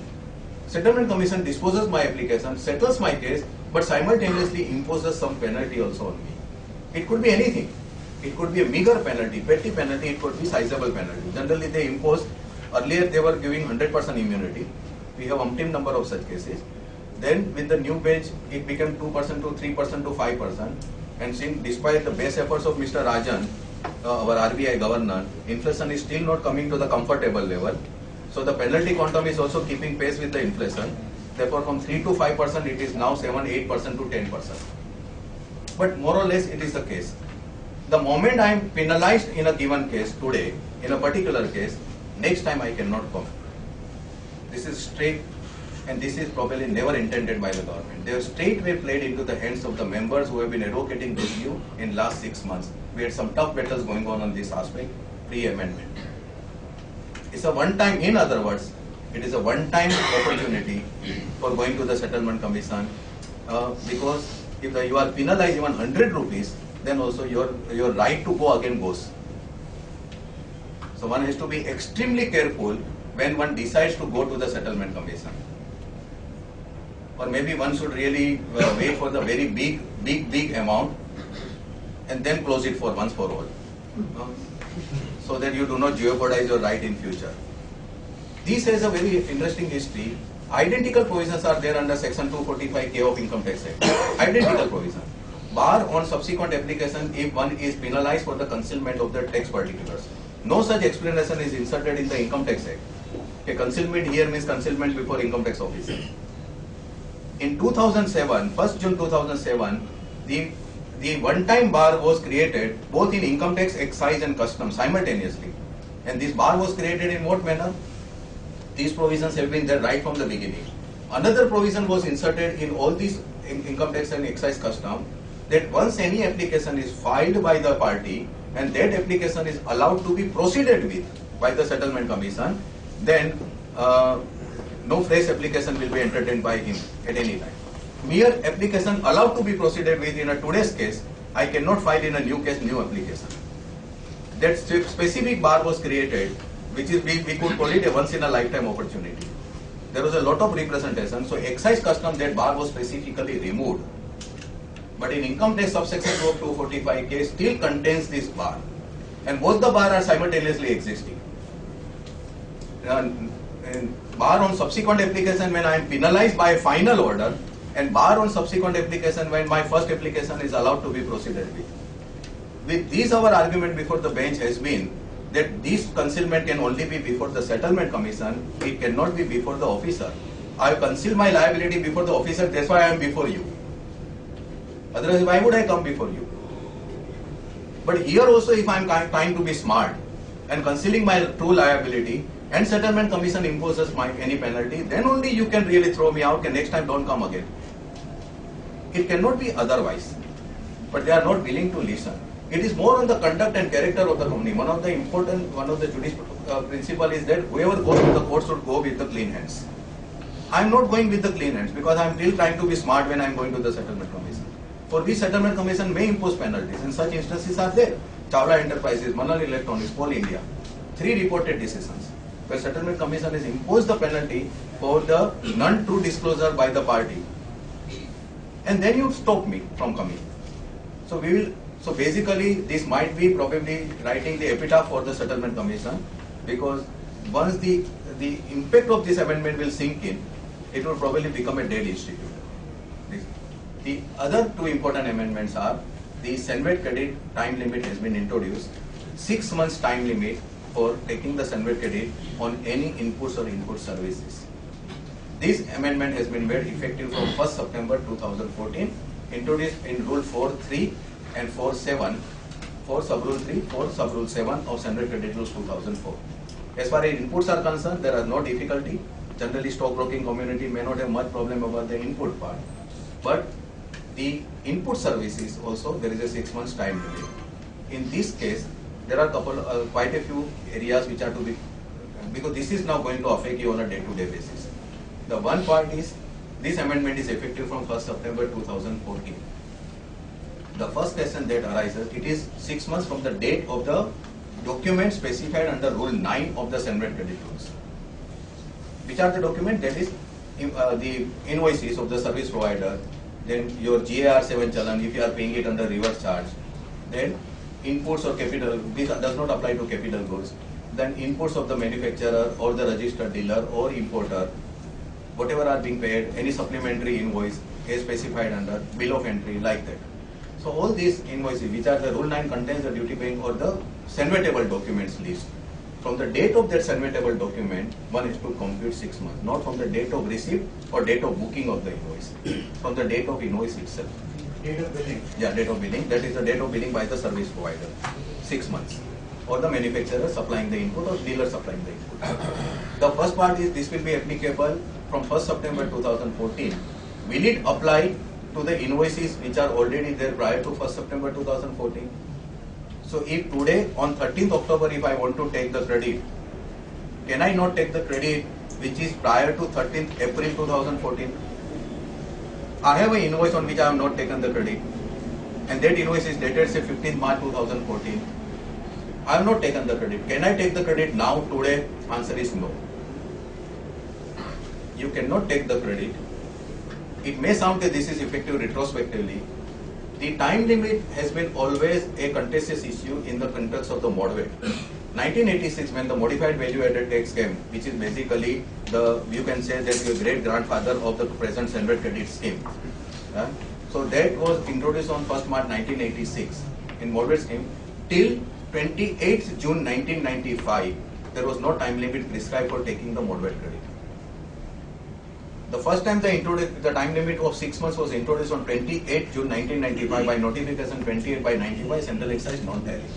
Settlement commission disposes my application, settles my case, but simultaneously imposes some penalty also on me. It could be anything. It could be a meager penalty, petty penalty, it could be sizable penalty. Generally they impose, earlier they were giving 100% immunity. We have umpteen number of such cases. Then with the new bench, it became 2% to 3% to 5%. And since despite the best efforts of Mr. Rajan, our RBI governor, inflation is still not coming to the comfortable level. So the penalty quantum is also keeping pace with the inflation. Therefore from 3 to 5%, it is now 7, 8% to 10%. But more or less it is the case. The moment I am penalized in a given case today, in a particular case, next time I cannot come. This is straight, and this is probably never intended by the government. They have straightway played into the hands of the members who have been advocating this view in last 6 months. We had some tough battles going on this aspect, pre-amendment. It's a one-time, in other words, it is a one-time opportunity for going to the settlement commission because if you are penalized even 100 rupees, then also your right to go again goes. So one has to be extremely careful when one decides to go to the settlement commission. Or maybe one should really wait for the very big amount and then close it for once for all. So that you do not jeopardize your right in future. This has a very interesting history. Identical provisions are there under section 245K of Income Tax Act. Identical provision. Bar on subsequent application if one is penalized for the concealment of the tax particulars. No such explanation is inserted in the Income Tax Act. Okay, concealment here means concealment before Income Tax Officer. In 2007, 1st June 2007, the one-time bar was created both in Income Tax, Excise and Customs simultaneously. And this bar was created in what manner? These provisions have been there right from the beginning. Another provision was inserted in all these Income Tax and Excise Customs that once any application is filed by the party and that application is allowed to be proceeded with by the settlement commission, then no fresh application will be entertained by him at any time. Mere application allowed to be proceeded with in a today's case, I cannot file in a new case, new application. That specific bar was created, which is we could call it a once in a lifetime opportunity. There was a lot of representation, so excise custom that bar was specifically removed. But in income tax subsection 2 of 245K still contains this bar. And both the bar are simultaneously existing. And bar on subsequent application when I am penalized by a final order, and bar on subsequent application when my first application is allowed to be proceeded with. With this, our argument before the bench has been that this concealment can only be before the settlement commission, it cannot be before the officer. I have concealed my liability before the officer, that's why I am before you. Otherwise, why would I come before you? But here also, if I am trying to be smart and concealing my true liability, and settlement commission imposes any penalty, then only you can really throw me out and next time don't come again. It cannot be otherwise. But they are not willing to listen. It is more on the conduct and character of the company. One of the judicial principle is that whoever goes to the court should go with the clean hands. I am not going with the clean hands because I am still trying to be smart when I am going to the settlement commission. For which settlement commission may impose penalties, and such instances are there. Chawla Enterprises, Manal Electronics, Coal India, 3 reported decisions where settlement commission has imposed the penalty for the non-true disclosure by the party. And then you stop me from coming. So basically this might be probably writing the epitaph for the settlement commission, because once the impact of this amendment will sink in, it will probably become a dead institute. The other 2 important amendments are the Senvet credit time limit has been introduced, 6 months time limit for taking the Sunway credit on any inputs or input services. This amendment has been made effective from 1st September 2014, introduced in Rule 4.3 and 4.7, 4 Sub-Rule 3, 4 Sub-Rule 7 of Sunway Credit Rules 2004. As far as inputs are concerned, there are no difficulty. Generally, stockbroking community may not have much problem about the input part. But the input services also, there is a 6 months time limit. In this case, there are quite a few areas which are to be, because this is now going to affect you on a day-to-day basis. The one part is, this amendment is effective from 1st September 2014. The first question that arises, it is 6 months from the date of the document specified under Rule 9 of the Sunway Credit Rules. Which are the documents? That is the invoices of the service provider, then your GAR7 challan if you are paying it under reverse charge, then inputs or capital, this does not apply to capital goods, then inputs of the manufacturer or the registered dealer or importer, whatever are being paid, any supplementary invoice is specified under bill of entry, like that. So all these invoices, which are the Rule 9 contains the duty paying or the Sunway table documents list. From the date of that Sunway table document, one is to compute 6 months, not from the date of receipt or date of booking of the invoice, from the date of invoice itself. Date of billing. Yeah, date of billing, that is the date of billing by the service provider, 6 months. Or the manufacturer supplying the input or dealer supplying the input. The first part is, this will be applicable from 1st September 2014. Will it apply to the invoices which are already there prior to 1st September 2014? So if today on 13th October if I want to take the credit, can I not take the credit which is prior to 13th April 2014? I have an invoice on which I have not taken the credit, and that invoice is dated say 15th March 2014. I have not taken the credit. Can I take the credit now, today? Answer is no. You cannot take the credit. It may sound that this is effective retrospectively. The time limit has been always a contentious issue in the context of the MODVAT. 1986, when the modified value added tax came, which is basically the, you can say that your great grandfather of the present Sunway credit scheme. So that was introduced on 1st March 1986 in MODVAT scheme. Till 28th June 1995, there was no time limit prescribed for taking the MODVAT credit. The first time the time limit of 6 months was introduced on 28th June 1995 by notification 28 by 95 Central Excise Non-Tariff.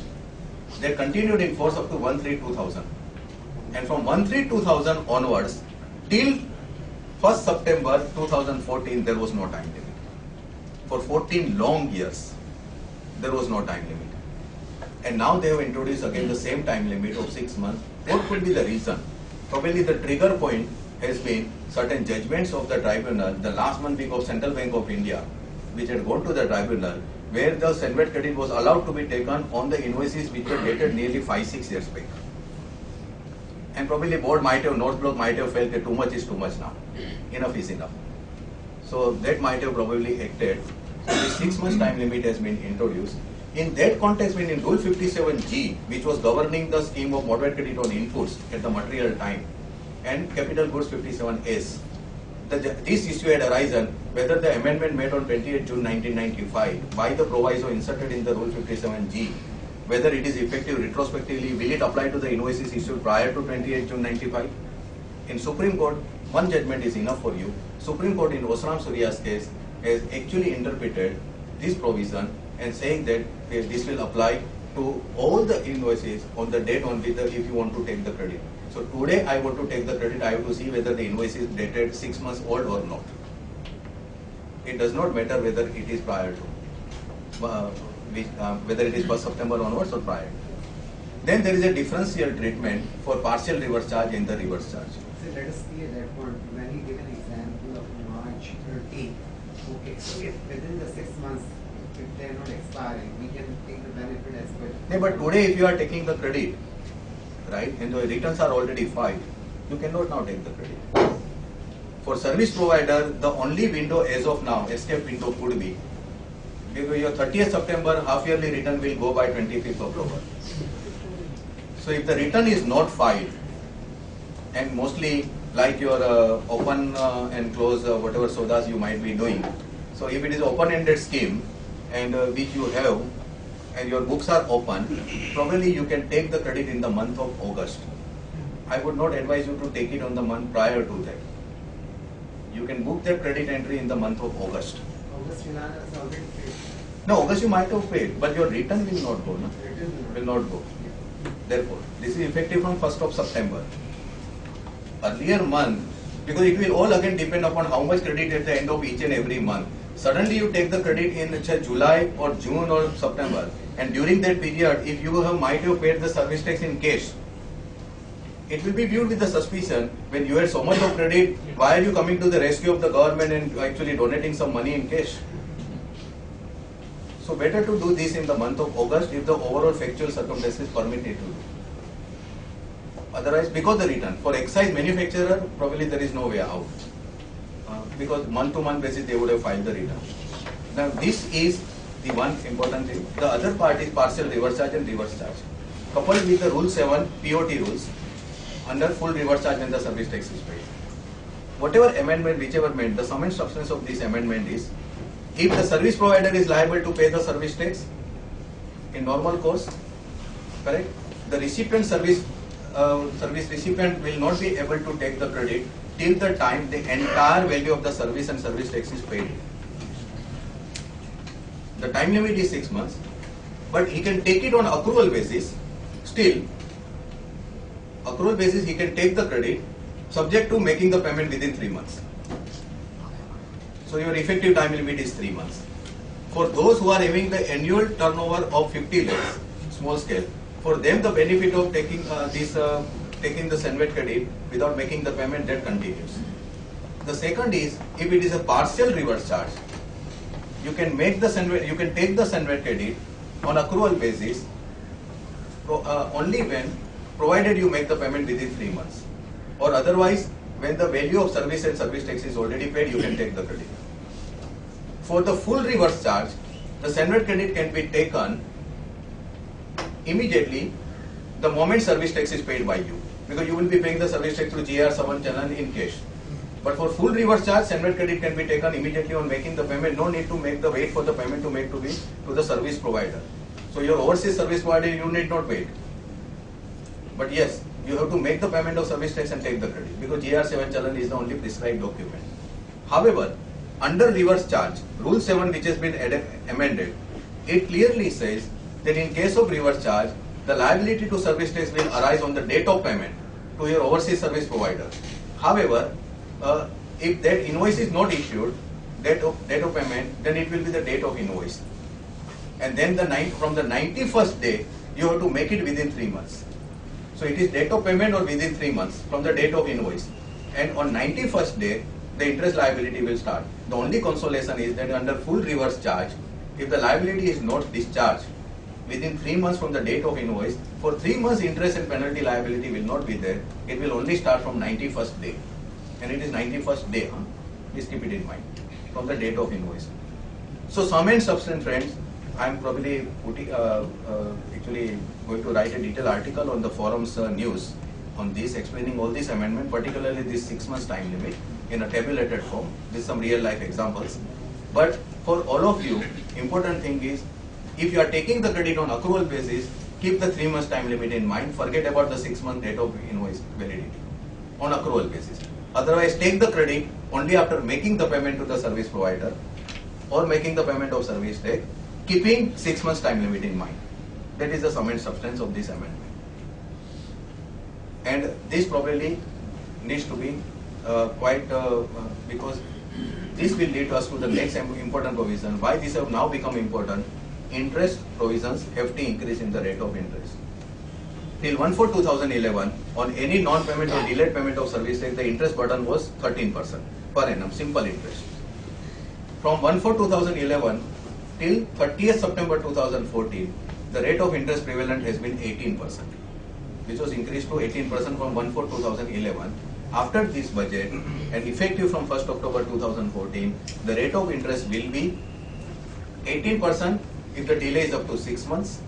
They continued in force up to 1/3/2000. And from 1/3/2000 onwards, till 1st September 2014, there was no time limit. For 14 long years, there was no time limit. And now they have introduced again the same time limit of 6 months. What could be the reason? Probably the trigger point has been certain judgments of the tribunal, the last one being of Central Bank of India, which had gone to the tribunal, where the Sunway credit was allowed to be taken on the invoices which were dated nearly 5-6 years back. And probably board might have, North Block might have felt that too much is too much now. Enough is enough. So that might have probably acted. So the 6 months time limit has been introduced. In that context, when in Rule 57G, which was governing the scheme of MODVAT credit on inputs at the material time, and Capital Goods 57S, this issue had arisen whether the amendment made on 28 June 1995 by the proviso inserted in the Rule 57G, whether it is effective retrospectively, will it apply to the invoices issued prior to 28 June 95? In Supreme Court, one judgment is enough for you. Supreme Court in Osram Surya's case has actually interpreted this provision and saying that this will apply to all the invoices on the date on which if you want to take the credit. So today I want to take the credit, I have to see whether the invoice is dated 6 months old or not. It does not matter whether it is prior to, whether it is 1st September onwards or prior. Then there is a differential treatment for partial reverse charge and the reverse charge. So let us see at that point, when you give an example of March 13th, okay, so if within the 6 months, if they are not expiring, we can take the benefit as well. No, but today if you are taking the credit, right, and the returns are already filed, you cannot now take the credit. For service provider, the only window as of now, escape window could be, your 30th September half-yearly return will go by 25th October. So if the return is not filed, and mostly like your open and close whatever sodas you might be doing, so if it is open-ended scheme and which you have, and your books are open, probably you can take the credit in the month of August. I would not advise you to take it on the month prior to that. You can book that credit entry in the month of August. August Milan has already paid. No, August you might have paid, but your return will not go. No? It Will not go. Therefore, this is effective from 1st of September. Earlier month, because it will all again depend upon how much credit at the end of each and every month. Suddenly you take the credit in say, July or June or September, and during that period, if you might have paid the service tax in cash, it will be viewed with the suspicion when you had so much of credit, why are you coming to the rescue of the government and actually donating some money in cash? So better to do this in the month of August if the overall factual circumstances permit it to do. Otherwise, because the return, for excise manufacturer, probably there is no way out. Because month to month basis they would have filed the return. Now this is the one important thing. The other part is partial reverse charge and reverse charge. Coupled with the Rule 7 POT rules, under full reverse charge when the service tax is paid. Whatever amendment, whichever made, the sum and substance of this amendment is, if the service provider is liable to pay the service tax in normal course, correct? The recipient service recipient will not be able to take the credit till the time the entire value of the service and service tax is paid. The time limit is 6 months, but he can take it on accrual basis. Still, accrual basis he can take the credit subject to making the payment within 3 months. So your effective time limit is 3 months. For those who are having the annual turnover of 50 lakhs, small scale, for them the benefit of taking taking the SENVET credit without making the payment, that continues. The second is, if it is a partial reverse charge, you can make the SENVET, you can take the SENVET credit on accrual basis only when, provided you make the payment within 3 months, or otherwise when the value of service and service tax is already paid, you can take the credit. For the full reverse charge, the SENVET credit can be taken immediately the moment service tax is paid by you, because you will be paying the service tax through GR7 channel in cash. But for full reverse charge, SENVET credit can be taken immediately on making the payment. No need to make the wait for the payment to make to the service provider. So your overseas service provider, you need not wait. But yes, you have to make the payment of service tax and take the credit, because GR7 channel is the only prescribed document. However, under reverse charge, Rule 7 which has been amended, it clearly says that in case of reverse charge, the liability to service tax will arise on the date of payment to your overseas service provider. However, if that invoice is not issued, date of payment, then it will be the date of invoice. And then from the 91st day, you have to make it within 3 months. So it is date of payment or within 3 months from the date of invoice. And on 91st day, the interest liability will start. The only consolation is that under full reverse charge, if the liability is not discharged within 3 months from the date of invoice, for 3 months interest and penalty liability will not be there. It will only start from 91st day. And it is 91st day. Please keep it in mind. From the date of invoice. So sum and substance, friends, I am probably actually going to write a detailed article on the forum's news on this, explaining all these amendments, particularly this 6 months time limit in a tabulated form with some real life examples. But for all of you, important thing is, if you are taking the credit on accrual basis, keep the 3 months time limit in mind. Forget about the 6 month date of invoice validity on accrual basis. Otherwise, take the credit only after making the payment to the service provider or making the payment of service tax, keeping 6 months time limit in mind. That is the sum and substance of this amendment. And this probably needs to be because this will lead us to the next important provision. Why these have now become important? Interest provisions have to increase in the rate of interest. Till 1/4/2011, on any non-payment or delayed payment of service tax, the interest burden was 13% per annum, simple interest. From 1/4/2011 till 30th September 2014, the rate of interest prevalent has been 18%, which was increased to 18% from 1/4/2011. After this budget and effective from 1st October 2014, the rate of interest will be 18% if the delay is up to 6 months,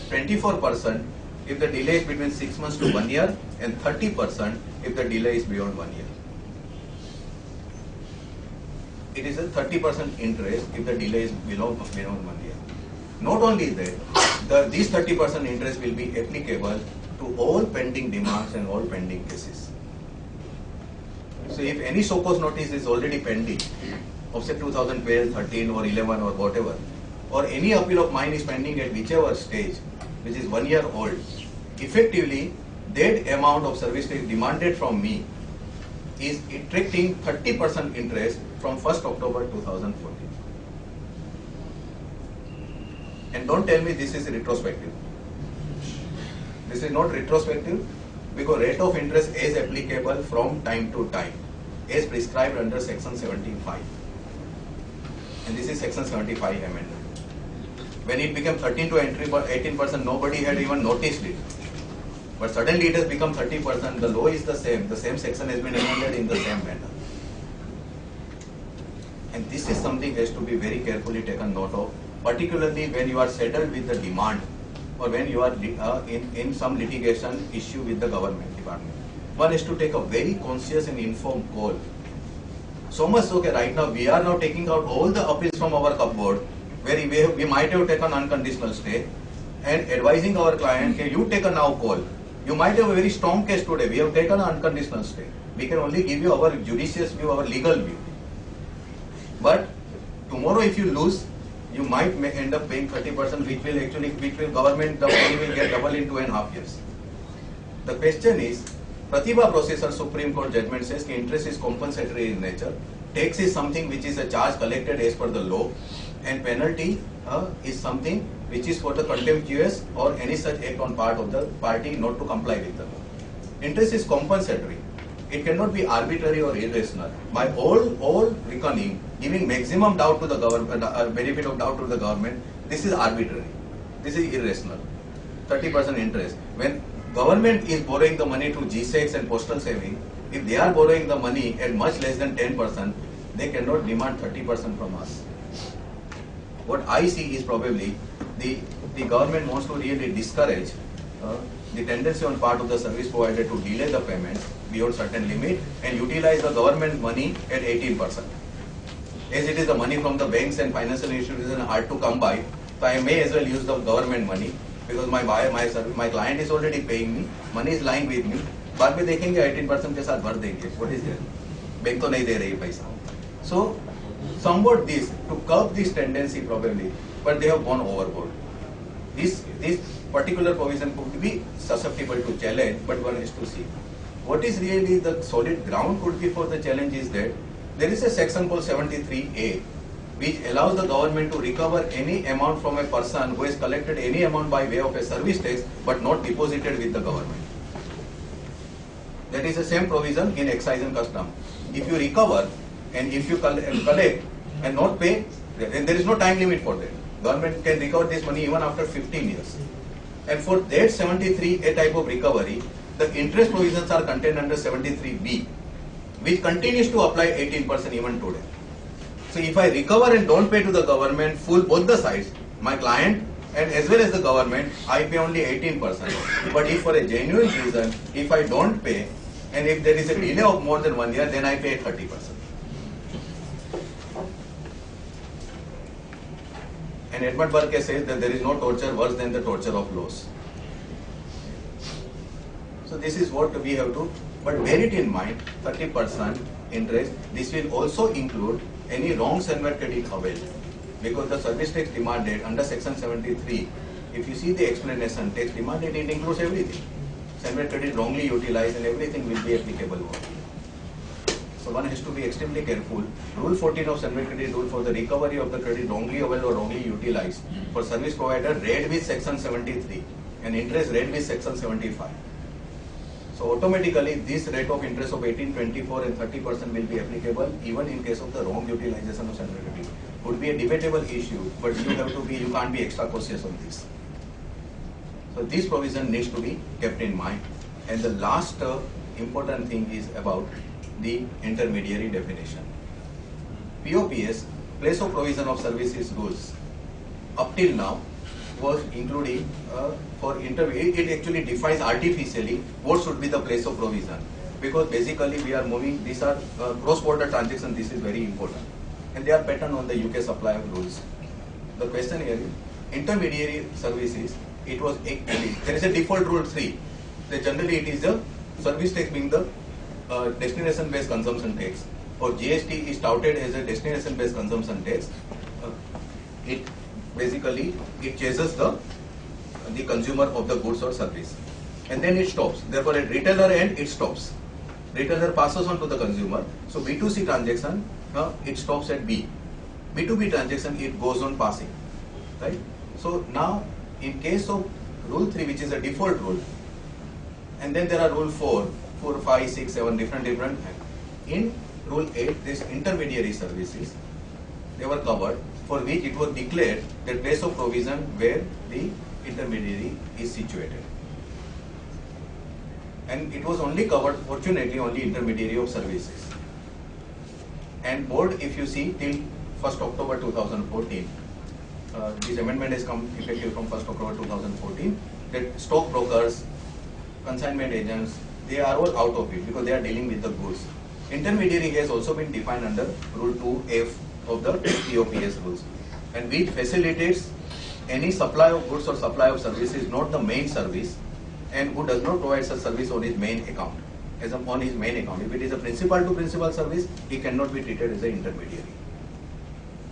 24% if the delay is between 6 months to 1 year, and 30% if the delay is beyond 1 year. It is a 30% interest if the delay is beyond 1 year. Not only that, these 30% interest will be applicable to all pending demands and all pending cases. So if any show cause notice is already pending, of say 2012, 13 or 11 or whatever, or any appeal of mine is pending at whichever stage, which is 1 year old, effectively that amount of service tax demanded from me is attracting 30% interest from 1st October 2014. And don't tell me this is retrospective. This is not retrospective because rate of interest is applicable from time to time as prescribed under section 75. And this is section 75 amendment. When it became 13 to 18%, nobody had even noticed it. But suddenly it has become 30%, the law is the same section has been amended in the same manner. And this is something has to be very carefully taken note of, particularly when you are settled with the demand or when you are in some litigation issue with the government department. One has to take a very conscious and informed call. So much so that right now we are now taking out all the appeals from our cupboard where we might have taken unconditional stay and advising our client, okay, you take a now call. You might have a very strong case today. We have taken an unconditional stay. We can only give you our judicious view, our legal view. But tomorrow if you lose, you might end up paying 30%, which will government, the money will get double in 2.5 years. The question is, Pratibha Processor Supreme Court judgment says that interest is compensatory in nature. Tax is something which is a charge collected as per the law, and penalty is something which is for the contemptuous or any such act on part of the party not to comply with the law. Interest is compensatory. It cannot be arbitrary or irrational. By all reckoning, giving maximum doubt to the government, benefit of doubt to the government, this is arbitrary. This is irrational. 30% interest. When government is borrowing the money to GSECs and postal saving, if they are borrowing the money at much less than 10%, they cannot demand 30% from us. What I see is probably the government wants to really discourage the tendency on part of the service provider to delay the payments beyond certain limit and utilize the government money at 18%. As it is the money from the banks and financial institutions hard to come by, so I may as well use the government money because my client is already paying me, money is lying with me. बाद में देखेंगे 18% के साथ भर देंगे. What is there? Bank तो नहीं दे रही पैसा. So somewhat this to curb this tendency probably, but they have gone overboard. This particular provision could be susceptible to challenge, but one has to see. What is really the solid ground could be for the challenge is that there is a section called 73A which allows the government to recover any amount from a person who has collected any amount by way of a service tax but not deposited with the government. That is the same provision in excise and custom. If you recover and if you collect and not pay, then there is no time limit for that. Government can recover this money even after 15 years. And for that 73A type of recovery, the interest provisions are contained under 73B, which continues to apply 18% even today. So if I recover and don't pay to the government full both the sides, my client and as well as the government, I pay only 18%. But if for a genuine reason, if I don't pay and if there is a delay of more than 1 year, then I pay 30%. And Edmund Burke says that there is no torture worse than the torture of loss. So this is what we have to, but bear it in mind, 30% interest, this will also include any wrong surrender credit availed. Because the service tax demanded under section 73, if you see the explanation, tax demanded, it includes everything. Surrender credit wrongly utilized and everything will be applicable. So one has to be extremely careful. Rule 14 of surrender credit rule for the recovery of the credit wrongly availed or wrongly utilized for service provider read with section 73 and interest read with section 75. So automatically this rate of interest of 18, 24 and 30% will be applicable even in case of the wrong utilization of surrender credit. Would be a debatable issue, but you can't be extra cautious on this. So this provision needs to be kept in mind. And the last important thing is about the intermediary definition. POPS, place of provision of services rules, up till now was including it actually defines artificially what should be the place of provision, because basically we are moving, these are cross-border transactions, this is very important, and they are patterned on the UK supply of rules. The question here is, intermediary services, it was there is a default rule 3. That generally it is the service tax being the destination based consumption tax, or GST is touted as a destination based consumption tax. It basically it chases the consumer of the goods or service, and then it stops. Therefore, at retailer end it stops. Retailer passes on to the consumer. So B2C transaction it stops at B. B2B transaction it goes on passing, right? So now in case of rule 3, which is a default rule, and then there are rule 4, 5, 6, 7 different. In rule 8, this intermediary services, they were covered, for which it was declared the place of provision where the intermediary is situated. And it was only covered, fortunately, only intermediary of services. And board, if you see, till 1st October 2014, this amendment has come effective from 1st October 2014, that stock brokers, consignment agents, they are all out of it because they are dealing with the goods. Intermediary has also been defined under Rule 2F of the POPS rules, and which facilitates any supply of goods or supply of services, not the main service, and who does not provide such service on his main account. On his main account, if it is a principal to principal service, he cannot be treated as an intermediary.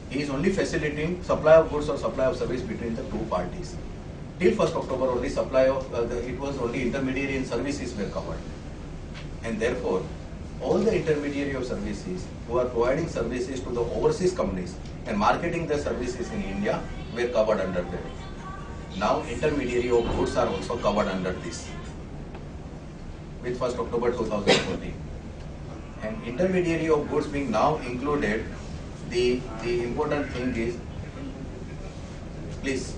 He is only facilitating supply of goods or supply of service between the two parties. Till 1st October, only supply of it was only intermediary and services were covered, and therefore all the intermediary of services who are providing services to the overseas companies and marketing their services in India were covered under that. Now intermediary of goods are also covered under this with 1st October 2014. And intermediary of goods being now included, the important thing is, please,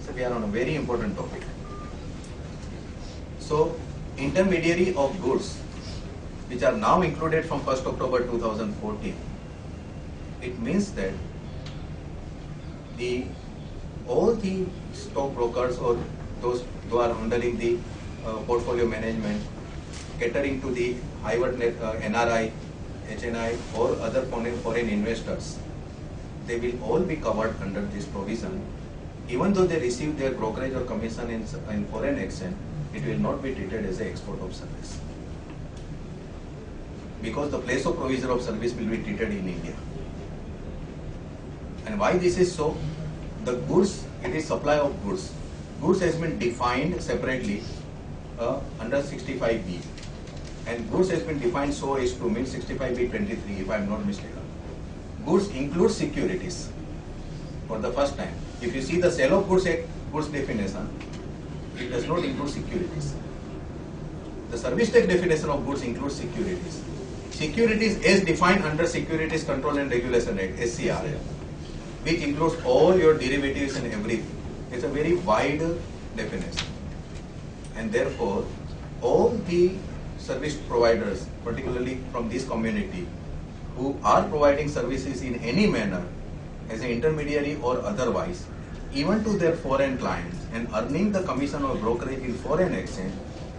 so we are on a very important topic. So intermediary of goods, which are now included from 1st October 2014, it means that all the stock brokers or those who are handling the portfolio management, catering to the high worth NRI, HNI or other foreign investors, they will all be covered under this provision. Even though they receive their brokerage or commission in foreign exchange, it will not be treated as an export of service, because the place of provision of service will be treated in India. And why this is so? The goods, it is supply of goods. Goods has been defined separately under 65B, and goods has been defined so as to mean 65B23, if I am not mistaken. Goods include securities for the first time. If you see the sale of goods definition, it does not include securities. The service tax definition of goods includes securities. Securities is defined under Securities Control and Regulation Act, SCRA, which includes all your derivatives and everything. It's a very wide definition. And therefore, all the service providers, particularly from this community, who are providing services in any manner, as an intermediary or otherwise, even to their foreign clients, and earning the commission or brokerage in foreign exchange,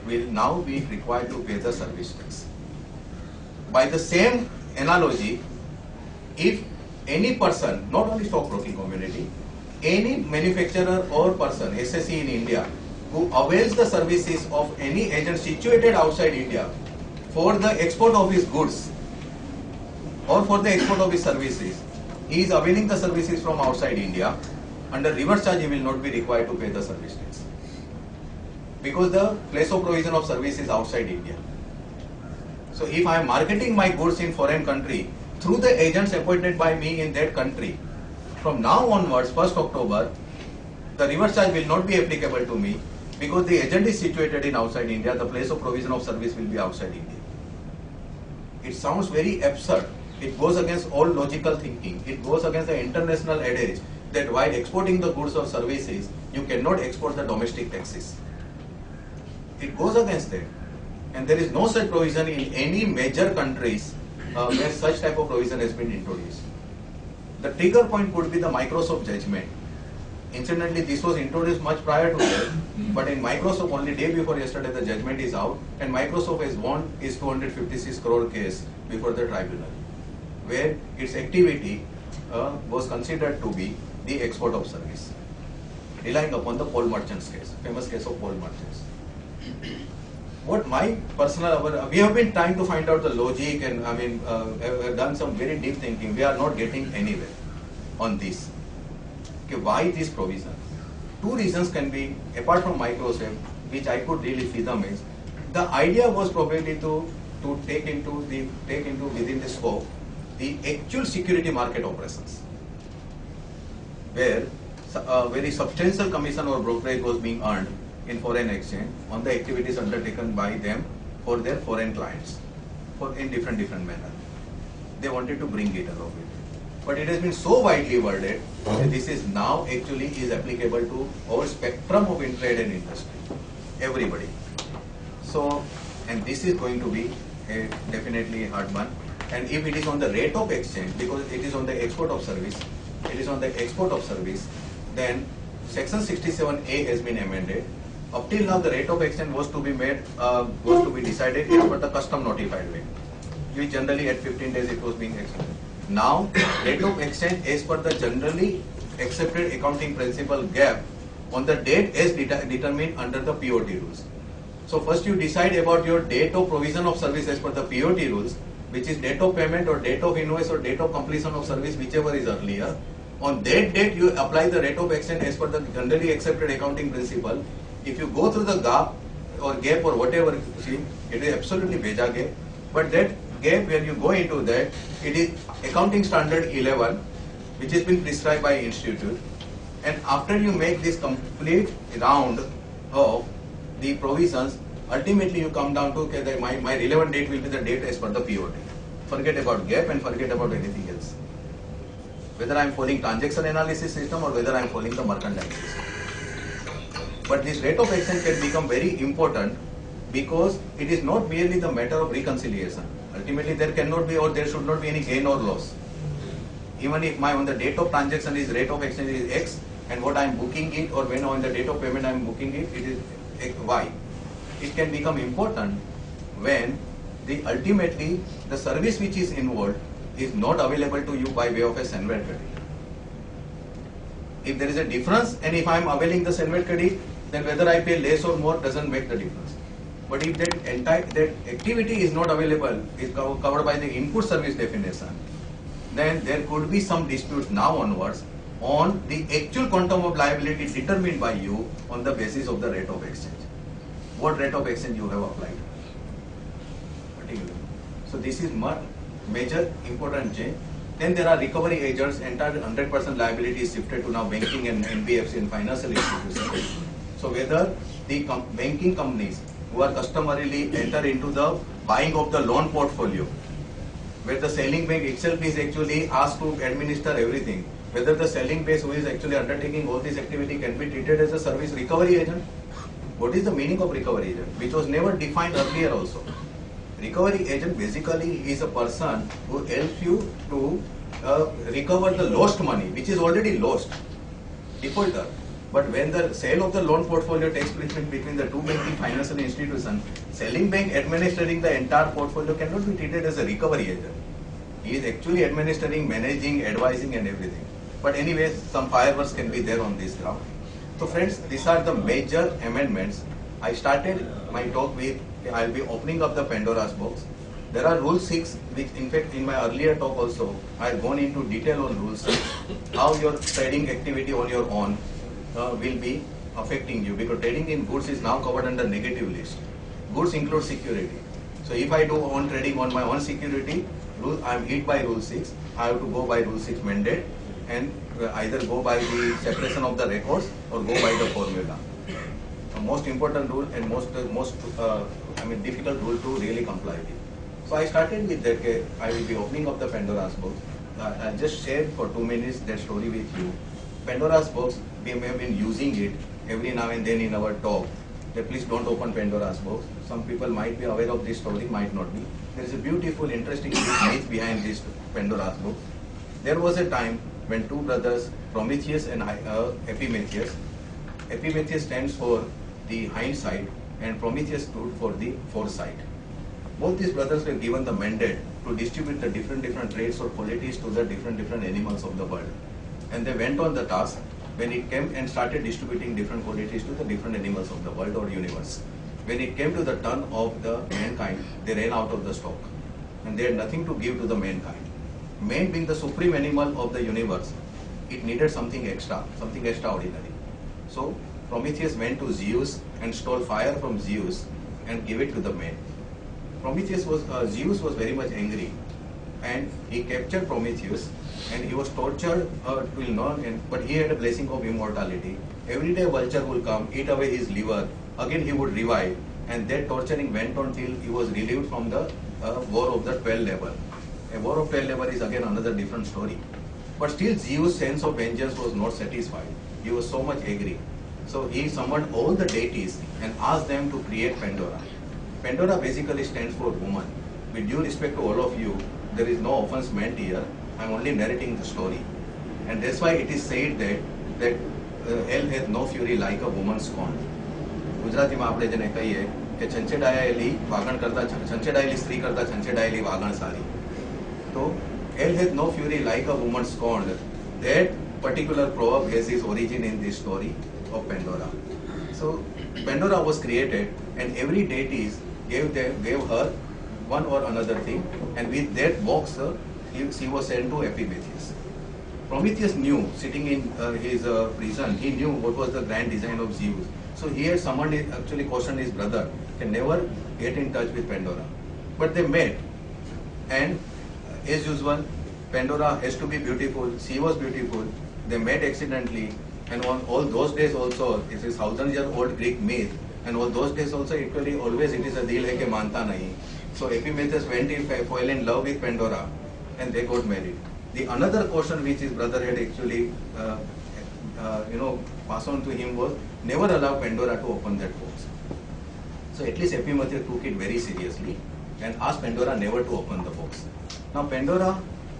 will now be required to pay the service tax. By the same analogy, if any person, not only stockbroking community, any manufacturer or person, SSE in India, who avails the services of any agent situated outside India for the export of his goods or for the export of his services, he is availing the services from outside India, under reverse charge he will not be required to pay the service tax, because the place of provision of service is outside India. So if I am marketing my goods in foreign country through the agents appointed by me in that country, from now onwards, 1st October, the reverse charge will not be applicable to me, because the agent is situated in outside India, the place of provision of service will be outside India. It sounds very absurd. It goes against all logical thinking. It goes against the international adage that while exporting the goods or services, you cannot export the domestic taxes. It goes against that. And there is no such provision in any major countries where such type of provision has been introduced. The trigger point could be the Microsoft judgment. Incidentally, this was introduced much prior to that, but in Microsoft only day before yesterday the judgment is out, and Microsoft has won its 256 crore case before the tribunal, where its activity was considered to be the export of service, relying upon the Paul Merchant's case, famous case of Paul Merchant's. What my personal, we have been trying to find out the logic, and have done some very deep thinking. We are not getting anywhere on this. Okay, why this provision? Two reasons can be, apart from Microsoft, which I could really see them is, the idea was probably to take into within the scope the actual security market operations, where a very substantial commission or brokerage was being earned in foreign exchange on the activities undertaken by them for their foreign clients, in different manner. They wanted to bring it along with it. But it has been so widely worded that this is now actually is applicable to our spectrum of trade and industry, everybody. So, and this is going to be definitely a hard one. And if it is on the rate of exchange, because it is on the export of service, then Section 67A has been amended. Up till now, the rate of exchange was to be decided as per the custom notified way, which generally at 15 days it was being extended. Now, rate of exchange as per the generally accepted accounting principle gap on the date as determined under the POT rules. So first you decide about your date of provision of service as per the POT rules, which is date of payment or date of invoice or date of completion of service, whichever is earlier. On that date, you apply the rate of exchange as per the generally accepted accounting principle. If you go through the gap or gap or whatever, see, it is absolutely beja gap. But that gap, when you go into that, it is accounting standard 11, which has been prescribed by institute. And after you make this complete round of the provisions, ultimately you come down to, okay, that my relevant date will be the date as per the POT. Forget about gap and forget about anything else. Whether I am following transaction analysis system or whether I am following the mercantile system. But this rate of exchange can become very important because it is not merely the matter of reconciliation. Ultimately, there cannot be or there should not be any gain or loss. Even if on the date of transaction is rate of exchange is X, and what I am booking it, or when on the date of payment I am booking it, it is Y. It can become important when ultimately the service which is involved is not available to you by way of a Senvet credit. If there is a difference, and if I am availing the Senvet credit, then whether I pay less or more doesn't make the difference. But if that activity is not available, is covered by the input service definition, then there could be some dispute now onwards on the actual quantum of liability determined by you on the basis of the rate of exchange. What rate of exchange you have applied. So this is major important change. Then there are recovery agents, entire 100% liability is shifted to now banking and NBFC and financial institutions. So whether the banking companies who are customarily enter into the buying of the loan portfolio, where the selling bank itself is actually asked to administer everything, whether the selling base who is actually undertaking all this activity can be treated as a service recovery agent. What is the meaning of recovery agent, which was never defined earlier also? Recovery agent basically is a person who helps you to recover the lost money, which is already lost, defaulter. But when the sale of the loan portfolio takes place between the two banking financial institutions, selling bank administering the entire portfolio cannot be treated as a recovery agent. He is actually administering, managing, advising and everything. But anyway, some fireworks can be there on this ground. So friends, these are the major amendments. I started my talk with, I will be opening up the Pandora's box. There are Rule 6, which in fact in my earlier talk also, I have gone into detail on Rule 6, how your trading activity on your own will be affecting you, because trading in goods is now covered under negative list. Goods include security. So if I do own trading on my own security, I am hit by Rule 6, I have to go by Rule 6 mandate and either go by the separation of the records or go by the formula. The most important rule and most difficult rule to really comply with. So I started with that. I will be opening up the Pandora's box. I'll just share for 2 minutes that story with you. Pandora's box, we have been using it every now and then in our talk. Please don't open Pandora's box. Some people might be aware of this story, might not be. There is a beautiful, interesting myth behind this Pandora's box. There was a time when two brothers, Prometheus and Epimetheus. Epimetheus stands for the hindsight and Prometheus stood for the foresight. Both these brothers were given the mandate to distribute the different traits or qualities to the different animals of the world. and they went on the task when it came and started distributing different qualities to the different animals of the world or universe. When it came to the turn of the mankind, they ran out of the stock and they had nothing to give to the mankind. Man being the supreme animal of the universe, it needed something extra, something extraordinary. So Prometheus went to Zeus and stole fire from Zeus and gave it to the man. Zeus was very much angry, and he captured Prometheus and he was tortured till no end, but he had a blessing of immortality. Every day a vulture would come, eat away his liver, again he would revive, and that torturing went on till he was relieved from the war of the 12 level. A war of 12 level is again another different story. But still Zeus' sense of vengeance was not satisfied. He was so much angry. So he summoned all the deities and asked them to create Pandora. Pandora basically stands for woman. With due respect to all of you, there is no offense meant here. I am only narrating the story. And that's why it is said that hell hath no fury like a woman scorned. ગુજરાતીમાં આપણે જેને કહીએ કે છંછેડાયેલી વાગણ કરતા છંછેડાયેલી સ્ત્રી કરતા છંછેડાયેલી વાગણ સારી. તો hell hath no fury like a woman scorned. That particular proverb has its origin in this story of Pandora. So Pandora was created, and every deity gave her one or another thing, and with that box she was sent to Epimetheus. Prometheus knew, sitting in his prison, he knew what was the grand design of Zeus. So he had summoned, actually cautioned his brother, can never get in touch with Pandora. But they met, and as usual, Pandora has to be beautiful. She was beautiful. They met accidentally, and on all those days also, it is 1,000-year-old Greek myth, and all those days also equally always it is a dil hai ke manta nahi. So Epimetheus fell in love with Pandora, and they got married. The another caution which his brother had actually passed on to him was never allow Pandora to open that box. So at least Epimetheus took it very seriously and asked Pandora never to open the box. Now Pandora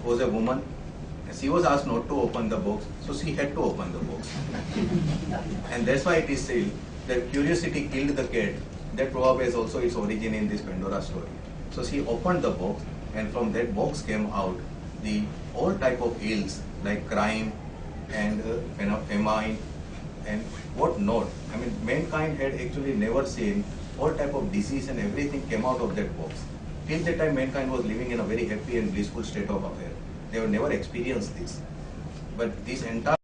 was a woman. She was asked not to open the box, so she had to open the box. And that's why it is said that curiosity killed the cat. That proverb has also its origin in this Pandora story. So she opened the box, and from that box came out the all type of ills like crime and famine and what not. I mean, mankind had actually never seen all type of disease, and everything came out of that box. Till that time, mankind was living in a very happy and blissful state of affairs. They have never experienced this. But this entire